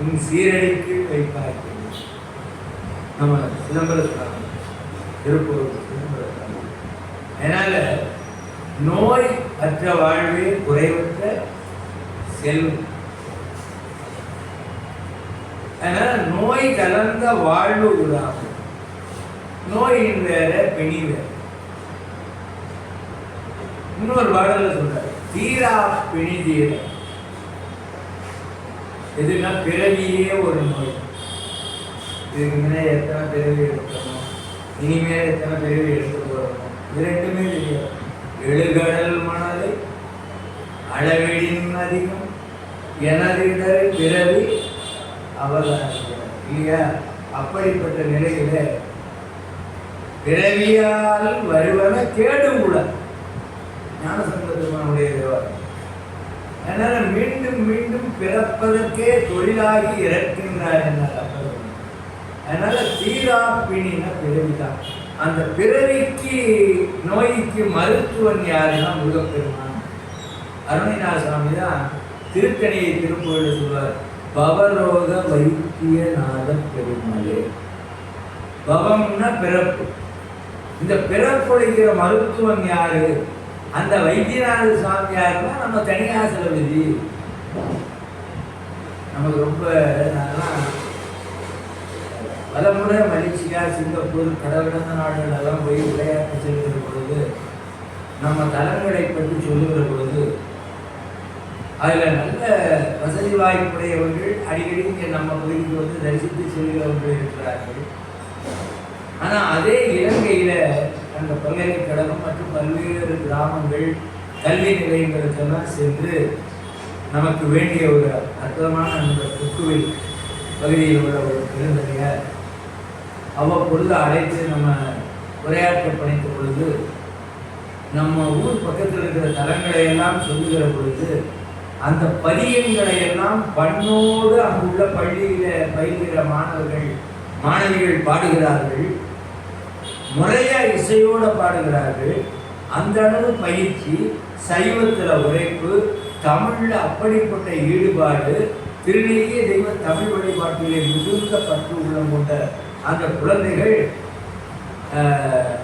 உன் சீரடிக்கு வைப்பார்கள். நம்ம சிதம்பரம் திருப்பூர் சிதம்பரம். அதனால நோய் அற்ற வாழ்வே குறைவற்ற செல்வம். அதனால நோய் கலந்த வாழ்வு விடாமல் நோயின் வேற பிணி வேற. இன்னொரு பாடல சொல்றாரு தீரா பிணி தீர. எதுனா பிறவியே ஒரு நோய். இதுக்கு முன்னே எத்தனை பிறவி எடுக்கணும், இனிமேல் எத்தனை பிறவி எடுத்து போறோம், இது ரெண்டுமே தெரியாது. எழுகடல் மணலை அளவிடின் அதிகம் எனதிடர் பிறவி அவதான இல்லையா? அப்படிப்பட்ட நிலையில பிறவியால் வருவன கேடும் கூட ஞானசம்பந்தனுடைய தேவாரம். அதனால மீண்டும் மீண்டும் பிறப்பதற்கே தொழிலாகி இறக்கின்றார் என்ன. அதனால தீரா பிணினா பிறவிதான். அந்த பிறவிக்கு நோய்க்கு மருத்துவன் யாருன்னா முருகப்பெருமான். அருணகிரிநாத சுவாமி தான் திருக்கணியை திருப்புகழில் சொல்வார், பவரோக வைத்தியநாத பெருமாளே. பவம்னா பிறப்பு. இந்த பிறப்பொழிக்கிற மருத்துவன் யாரு? அந்த வைத்தியநாத சுவாமி யாருன்னா நம்ம தனியாசல விதி. நமக்கு ரொம்ப நல்லா பல முறை மலேசியா, சிங்கப்பூர், கடற்கடந்த நாடுகள் எல்லாம் போய் விளையாட்டு செல்கிற பொழுது நம்ம தலங்களை பற்றி சொல்லுகிற பொழுது அதில் நல்ல வசதி வாய்ப்புடையவர்கள் அடிக்கடி இங்கே நம்ம பகுதிக்கு வந்து தரிசித்து செல்கிறவர்கள் இருக்கிறார்கள். ஆனால் அதே இலங்கையில் அந்த பல்கலைக்கழகம் மற்றும் பல்வேறு கிராமங்கள் கல்வி நிலையங்களுக்கெல்லாம் சென்று நமக்கு வேண்டிய ஒரு அற்புதமான அந்த புக்குவில் பகுதியில் உள்ள ஒரு பெருந்தகையார் அவ்வப்பொழுது அழைத்து நம்ம உரையாற்ற பணித்த பொழுது நம்ம ஊர் பக்கத்தில் இருக்கிற தலங்களை எல்லாம் சொல்லுகிற பொழுது அந்த பதியங்களை எல்லாம் பண்ணோடு அங்குள்ள பள்ளியில பயில்கிற மாணவிகள் பாடுகிறார்கள். முறையா இசையோட பாடுகிறார்கள். அந்த அளவு பயிற்சி, சைவத்தில் உரைப்பு, தமிழ்ல அப்படிப்பட்ட ஈடுபாடு, திருநெறிய தெய்வ தமிழ் வழிபாட்டிலே மிகுந்த பற்று உள்ளம் கொண்ட அந்த குழந்தைகள்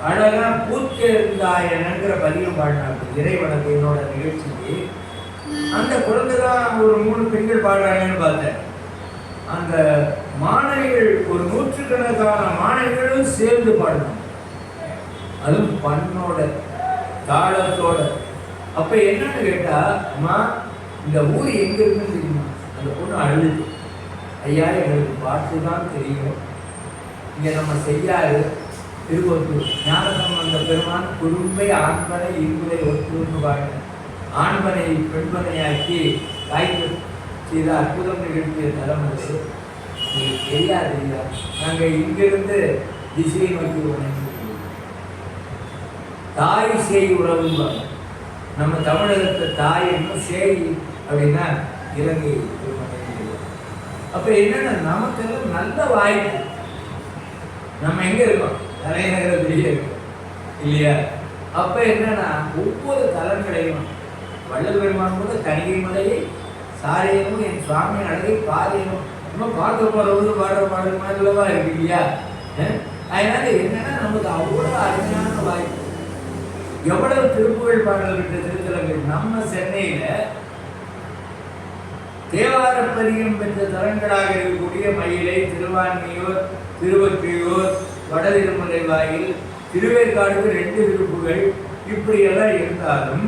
அழகா பூத்தெழுந்தாயனங்கிற பதியம் பாடினாங்க இறைவணக்கையினோட நிகழ்ச்சிக்கு. அந்த குழந்தை தான் ஒரு 3 பெண்கள் பாடுறாங்கன்னு பார்த்தேன். அந்த மாணவிகள் ஒரு 100கணக்கான மாணவிகளும் சேர்ந்து பாடினாங்க. அதுவும் பண்ணோட தாளத்தோட. அப்ப என்னன்னு கேட்டா, அம்மா இந்த ஊர் எங்க இருக்குன்னு தெரியுமா? அந்த பொண்ணு அழுது, ஐயா எங்களுக்கு பாட்டு தான் தெரியும், இங்க நம்ம செய்யாது திருவொத்தூர் ஞானசம்பந்த பெருமான் குறும்பை ஆண்பனை இருபதை ஒத்துன்னு பாடின ஆண்பனை பெண்பனையாக்கி காய்ப்பு செய்த அற்புதம் நிகழ்த்திய தலம் அது. உங்களுக்கு தெரியாது இல்லையா? நாங்கள் இங்கிருந்து திசை நோக்கி உணர்ந்து தாய் சேய் உறவும்பாங்க. நம்ம தமிழகத்தை தாய் என்ன சேய் அப்படின்னா இலங்கை திருமணம். அப்போ என்னன்னா நமக்கெல்லாம் நல்ல வாய்ப்பு. நம்ம எங்கே இருக்கோம்? தலைநகரத்திலேயே இருக்கோம் இல்லையா? அப்போ என்னன்னா ஒவ்வொரு தலங்களையும் வள்ளல் பெருமான் கூட தனிகை மலையை சாரியனும் என் சுவாமி அழகை பாரியனும் இன்னும் பார்க்க போகிறவங்க பாடுற பாடுற மாதிரிலவா இருக்கு இல்லையா? அதனால என்னன்னா நமக்கு அவ்வளோ அருமையான வாய்ப்பு. எவ்வளவு திருப்புகழ் பாடல் விட்ட திருத்தலங்கள். நம்ம சென்னையில தேவார பதிகம் பெற்ற தலங்களாக இருக்கக்கூடிய மயிலை, திருவான்மியூர், திருவொற்றியூர், வடதிருமலை வாயில், திருவேற்காடுக்கு 2 திருப்புகள் இப்படியெல்லாம் இருந்தாலும்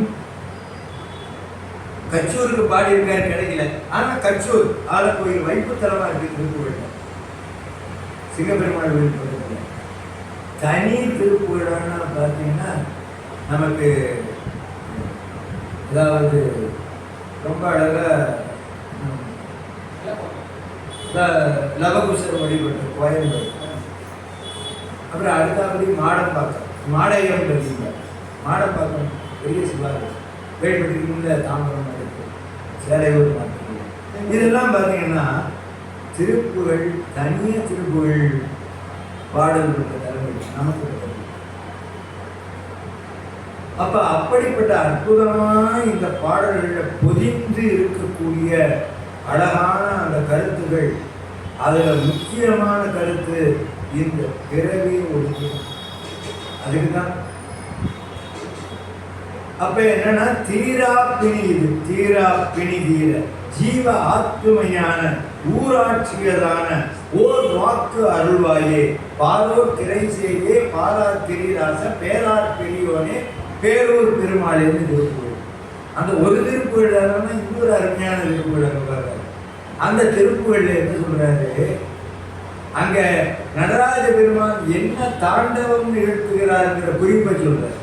கச்சூருக்கு பாடி இருக்காரு கிடைக்கல. ஆனா கச்சூர் ஆலக்கோயில் வைப்புத்தலமா இருக்கு திருப்புகழ். சிங்கப்பெருமாள் கோயில் பக்கத்துல தனி திருப்புகழான்னு பார்த்தீங்கன்னா நமக்கு அதாவது ரொம்ப அழகா லவகுசர் வழிபட்டு கோயம்பேடு. அப்புறம் அடுத்தபடி மாடம்பாக்கம், மாடையம் தெரியுங்க. மாடம்பாக்கம் பெரிய சிவாலயம் வேல்பட்டிக்குள்ள தாம்பரம் இருக்கு, சேலையூர் மாற்றம். இதெல்லாம் பார்த்தீங்கன்னா திருப்புகழ், தனிய திருப்புகழ் பாடல் பெற்ற தலைமை நமக்கு. அப்ப அப்படிப்பட்ட அற்புதமான இந்த பாடல்களில் பொதிந்து இருக்கக்கூடிய அழகான அந்த கருத்துகள், அதுல முக்கியமான கருத்து இந்த பிறவி ஒழுங்கு. அதுக்குதான் அப்ப என்னன்னா தீரா பிணி, இது தீரா பிணி தீர ஜீவ ஆத்துமையான ஊராட்சியதான ஓர் வாக்கு அருள்வாயே பாலோர் திரை செய்தே பாலார் திரிராச பேரார் பெரியோனே பேரூர் பெருமாளேன்னு திருப்புகழ். அந்த ஒரு திருப்புகழ் இன்னொரு அருமையான திருப்புகழ். அந்த திருப்புகழ்ல என்ன சொல்றாரு? அங்க நடராஜ பெருமான் என்ன தாண்டவம் நிகழ்த்துகிறார்ங்கிற குறிப்பை சொல்றாரு.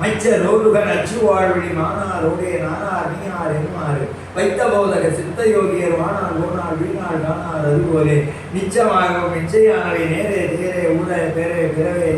மைச்ச ரோருகன் அச்சு வாழ்வழி மானாரோடைய நானார் நீனார் என்மாறு வைத்த போதக சித்த யோகியர் வானார் ஓனார் வீணாள் காணார் அதுபோலே நிச்சயமாகவும் நிச்சயானவை நேரே தேரே ஊர பேரே பிறவே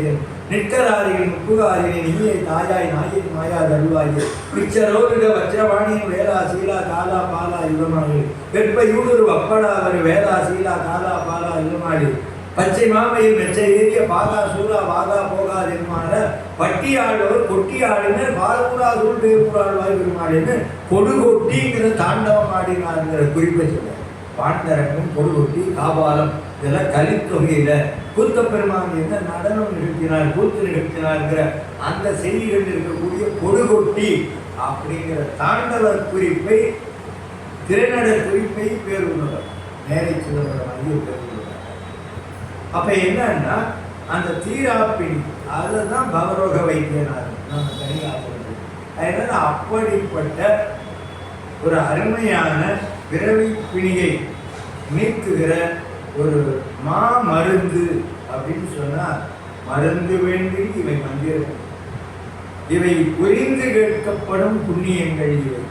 நிற்கராதிகள் முப்புகாரினை நீயை தாயாய் நாயின் மாயா தருவாயே மிச்சரோருக வஜ்ரவாணியின் வேளா சீலா காலா பாலா யுகமாடி வெப்ப யூடுரு வப்படா அவர் வேளா சீலா காலா பாலா யுகமாடி பச்சை மாமையில் மெச்சை ஏறிய பாகா சூலா வாகா போகா திருமாற பட்டியாளோர் கொட்டியாடினர் பால்புறா சூழ் பேர்புறாழ்வாய் பெருமாடின்னு கொடுகொட்டிங்கிற தாண்டவம் ஆடினார்ங்கிற குறிப்பை சொல்ல. பாண்டரங்கம், கொடுகொட்டி, காபாலம் இதெல்லாம் கலித்தொகையில கூத்த பெருமான் என்ன நடனம் நிகழ்த்தினார், கூத்து நிகழ்த்தினார்ங்கிற அந்த செய்திகள் இருக்கக்கூடிய கொடுகொட்டி அப்படிங்கிற தாண்டவர் குறிப்பை, திரைநட குறிப்பை பேர் உள்ளவர் நேரை சிதம்பரம் ஐயர் பேர் உள்ளவர். அப்ப என்னன்னா அந்த தீராப்பிணி அதுதான் பவரோக வைத்தியனார் நம்ம தனியாக சொல்றது. அதனால அப்படிப்பட்ட ஒரு அருமையான பிறவி பிணியை நீக்குகிற ஒரு மருந்து அப்படின்னு சொன்னா மருந்து வேண்டி இவை மந்திரம், இவை புரிந்து கேட்கப்படும் புண்ணியங்கள் இவை.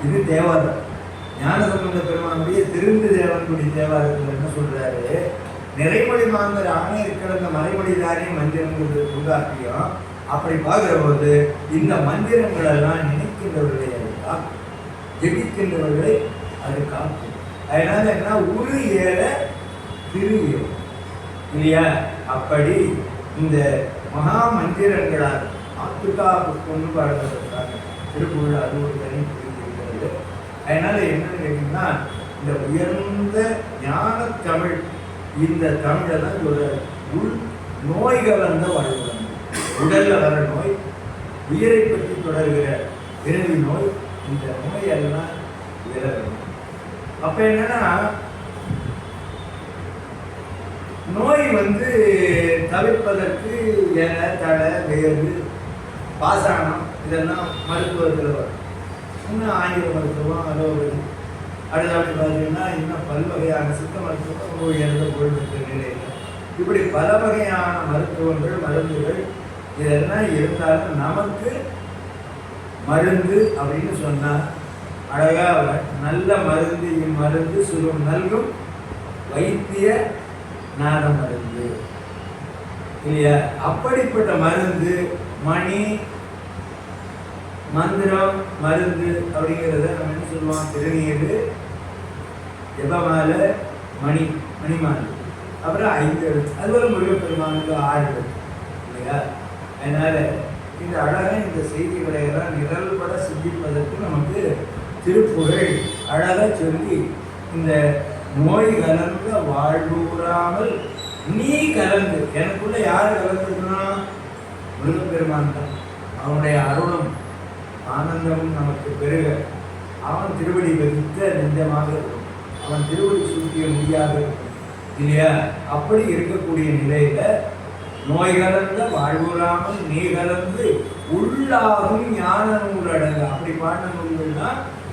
இது தேவாரம். ஞானசம்பந்த பெருமானுடைய திருந்து தேவனுடைய தேவாரத்தில் என்ன சொல்றாரு? நிறைமொழி மாந்தர் ஆணையர் கிடந்த மறைமொழிதானே மந்திரங்கள் உண்டாக்கியும். அப்படி பார்க்கிற போது இந்த மந்திரங்கள் எல்லாம் நினைக்கின்றவர்களை அது காக்கும், ஜெபிக்கின்றவர்களை அது காக்கும். அதனால என்ன உரு ஏற திரு இல்லையா? அப்படி இந்த மகா மந்திரங்களால் ஆத்துக்கா கொண்டு பாடப்பட்டிருக்காங்க திருப்புகழ். அது ஒரு தனி புரிந்திருக்கிறது. அதனால என்னன்னு கேட்டீங்கன்னா இந்த உயர்ந்த ஞான தமிழ், இந்த தமிழை தான் ஒரு உள் நோய்கள் வந்த வாழ்வு, உடல்ல வர நோய், உயிரை பற்றி தொடர்கிற பிறவி நோய், இந்த நோயெல்லாம் விலகும். அப்ப என்னன்னா நோய் தவிர்ப்பதற்கு இலை, தழை, வேறு, பாசானம் இதெல்லாம் மருத்துவத்தில் வரும். இன்னும் ஆங்கில மருத்துவம், அலோபதி, அடுத்தபடி பார்த்தீங்கன்னா இன்னும் பல்வகையான சித்த மருத்துவம் ரொம்ப உயர்ந்த புகழ்பெற்ற நிலையில். இப்படி பல வகையான மருத்துவங்கள், மருந்துகள் இதெல்லாம் இருந்தாலும் நமக்கு மருந்து அப்படின்னு சொன்னால் அழகாக நல்ல மருந்து, இம்மருந்து சுரும் நல்கும் வைத்திய நாத மருந்து இல்லையா? அப்படிப்பட்ட மருந்து மணி மந்திரம் மருந்து அப்படிங்கிறத நம்ம என்ன சொல்லுவோம்? திருநீர், ஜபமாலை, மணிமாலை, அப்புறம் 5 எழுத்து, அதுபோல முருகப்பெருமானுக்கு 6 எழுத்து இல்லையா? அதனால இந்த அழகை இந்த செய்திகளை எல்லாம் நிரல்பட சிந்திப்பதற்கு நமக்கு திருப்புகழ் அழகாக சொல்லி இந்த நோய் கலந்த வாழ்வுறாமல் நீ கலந்து, எனக்குள்ள யார் கலந்துன்னா முருகப்பெருமான் தான். அவனுடைய அருளும் ஆனந்தமும் நமக்கு பெருக அவன் திருவடி வைத்த நெஞ்சமாக இருக்கும், அவன் திருவடி சூட்டிய முடியாக இருக்கும் இல்லையா? அப்படி இருக்கக்கூடிய நிலையில நோய் கலந்த வாழ்வுறாமல் நீ கலந்து உள்ளாகும் ஞான நூல் அடங்க. அப்படி பாடின நூல்கள்னா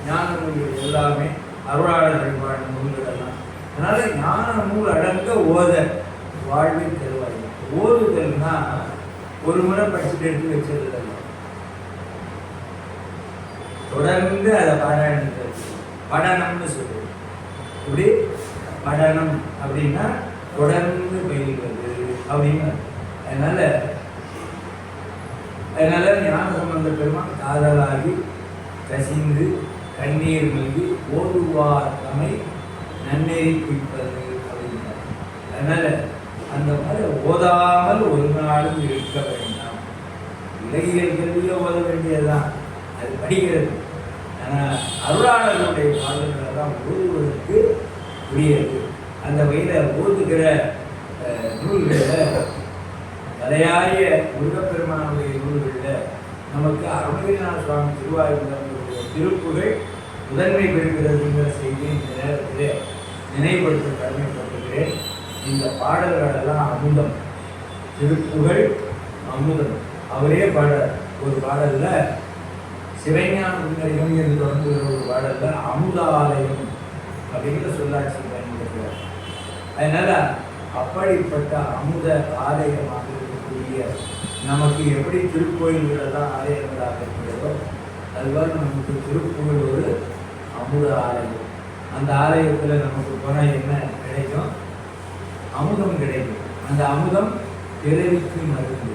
ஞான நூல்கள் எல்லாமே அருளாளர்கள் பாடின நூல்கள் எல்லாம். அதனால ஞான நூல் அடங்க ஓத வாழ்வில் தருவாய். ஓதுதல்னா ஒரு முறை படிச்சுட்டு எடுத்து வச்சது, தொடர்ந்து அதை பாராயணம் படனம்னு சொல்லுது. இப்படி படனம் அப்படின்னா தொடர்ந்து பயில்வது அப்படின்னு. அதனால ஞான சம்பந்த பெருமான் காதலாகி கசிந்து கண்ணீர் மல்கி ஓதுவார் தம்மை நன்னெறி குவிப்பது அப்படின்னா. அதனால அந்த மாதிரி ஓதாமல் ஒரு நாளும் இருக்க வேண்டாம். இலகியல் கல்வியை ஓத வேண்டியதுதான், அது படிக்கிறது. ஆனால் அருளாளர்களுடைய பாடல்களை தான் ஓதுவதற்கு உரியது. அந்த வகையில் ஓதுகிற நூல்களில் தலையாய முருகப்பெருமானுடைய நூல்களில் நமக்கு அருணகிரிநாத சுவாமி திருவாயூருடைய திருப்புகழ் முதன்மை பெறுகிறதுங்கிற செய்தியை இந்த நேரத்திலே நினைவுபடுத்த கடமைப்பட்டிருக்கிறேன். இந்த பாடல்களெல்லாம் அமுதம், திருப்புகழ் அமுதம். அவரே ஒரு பாடலில் சிவஞான முன்னறியும் என்று தொடங்குகிற ஒரு பாடலில் அமுதாலயம் அப்படிங்கிற சொல்லாட்சி பயன்படுத்துகிறார். அதனால அப்படிப்பட்ட அமுத ஆலயமாக இருக்கக்கூடிய நமக்கு எப்படி திருக்கோயில்களெல்லாம் ஆலயங்களாக இருக்கிறதோ அதுபோல் நமக்கு திருப்புகழ் ஒரு அமுத ஆலயம். அந்த ஆலயத்தில் நமக்கு போனால் என்ன கிடைக்கும்? அமுதம் கிடைக்கும். அந்த அமுதம் பிறவிக்கு மருந்து.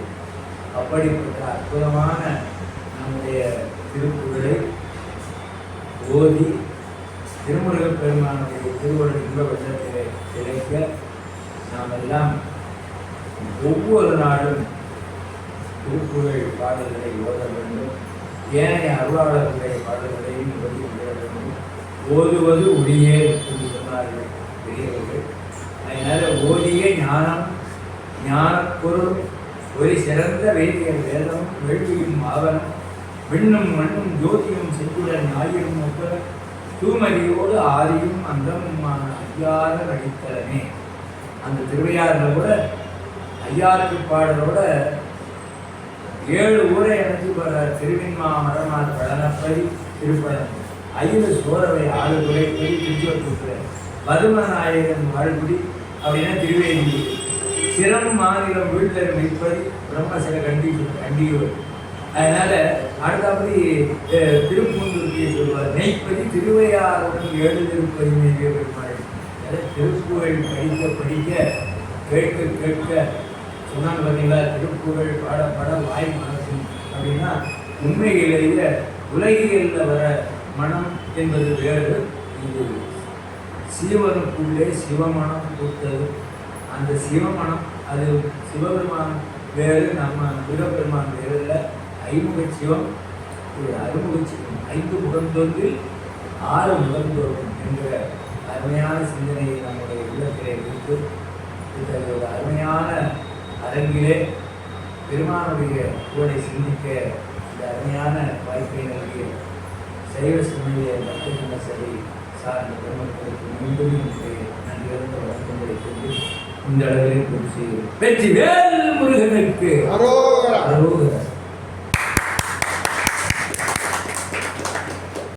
அப்படிப்பட்ட அற்புதமான நம்முடைய திருப்புகழை ஓதி திருமுருகப் பெருமானுடைய திருவள்ளுவர் இன்ப வெள்ளத்திலே கிடைக்க நாம் எல்லாம் ஒவ்வொரு நாளும் திருப்புகழ் பாடல்களை ஓத வேண்டும். ஏனைய அருளாளர்களுடைய பாடல்களையும் ஓதி விட வேண்டும். ஓதுவது ஒளியே என்று சொன்னார்கள் பெரியவர்கள். அதனால ஓதிய ஞானம், ஞான பொருள், ஒரு சிறந்த வேதியர் வேதம், வேள்வியும் ஆவணம், விண்ணும் மண்ணும் ஜோதியும் செஞ்சுடன் ஞாயிறும் ஒப்ப தூமதியோடு ஆதியும் அந்தமுமான ஐயார நடித்தலனே. அந்த திருவையாறுல கூட ஐயாருக்கு பாடலோட 7 ஊரை அணைஞ்சு போகிற திருவின்மா மரமார் பழனப்பதி திருப்பழம், ஐந்து சோரவை 6 துறைப்பதி திருச்சோற்றுக்குற பதுமநாயகன் வாழ்குடி அப்படின்னா திருவேதி, சிரம் மாநிலம் வீட்டில் வைப்பதி பிரம்மசில கண்டியூர். அதனால அடுத்தபடி திருப்பூந்துருக்கியை சொல்வார் நெய்ப்பதி திருவையாறுடன் 7 திருப்பதி மேலே பெருமாள். திருப்புகழ் படிக்க கேட்க கேட்க சொன்னாங்க பார்த்தீங்களா? திருப்புகழ் பாட வாய் மனசும் அப்படின்னா உண்மையிலேயே உலகியலில் வர மனம் என்பது வேறு. இது சிவனுக்குள்ளே சிவமனம் கொடுத்தது. அந்த சிவமனம் அது சிவபெருமான் வேறு, நம்ம முருகப்பெருமான் வேறு இல்லை. ஐமுக சிவம், அறுமுக சிவம், 5 முகந்தொன்றில் 6 முகந்தோறும் என்கிற அருமையான சிந்தனையை நம்முடைய உள்ளத்திலே வைத்து இந்த ஒரு அருமையான அரங்கிலே பெருமானுடைய புகழை சிந்திக்க இந்த அருமையான வாய்ப்பை நல்கிய சைவ சமய பக்தர்கள் சரி சார்ந்த பெருமக்களுக்கு மீண்டும் நன்றியிருந்த வழக்கங்களை கொண்டு இந்த அளவிலே கொண்டு செய்கிறோம். வெற்றி வேல் முருகனுக்கு அரோகரா.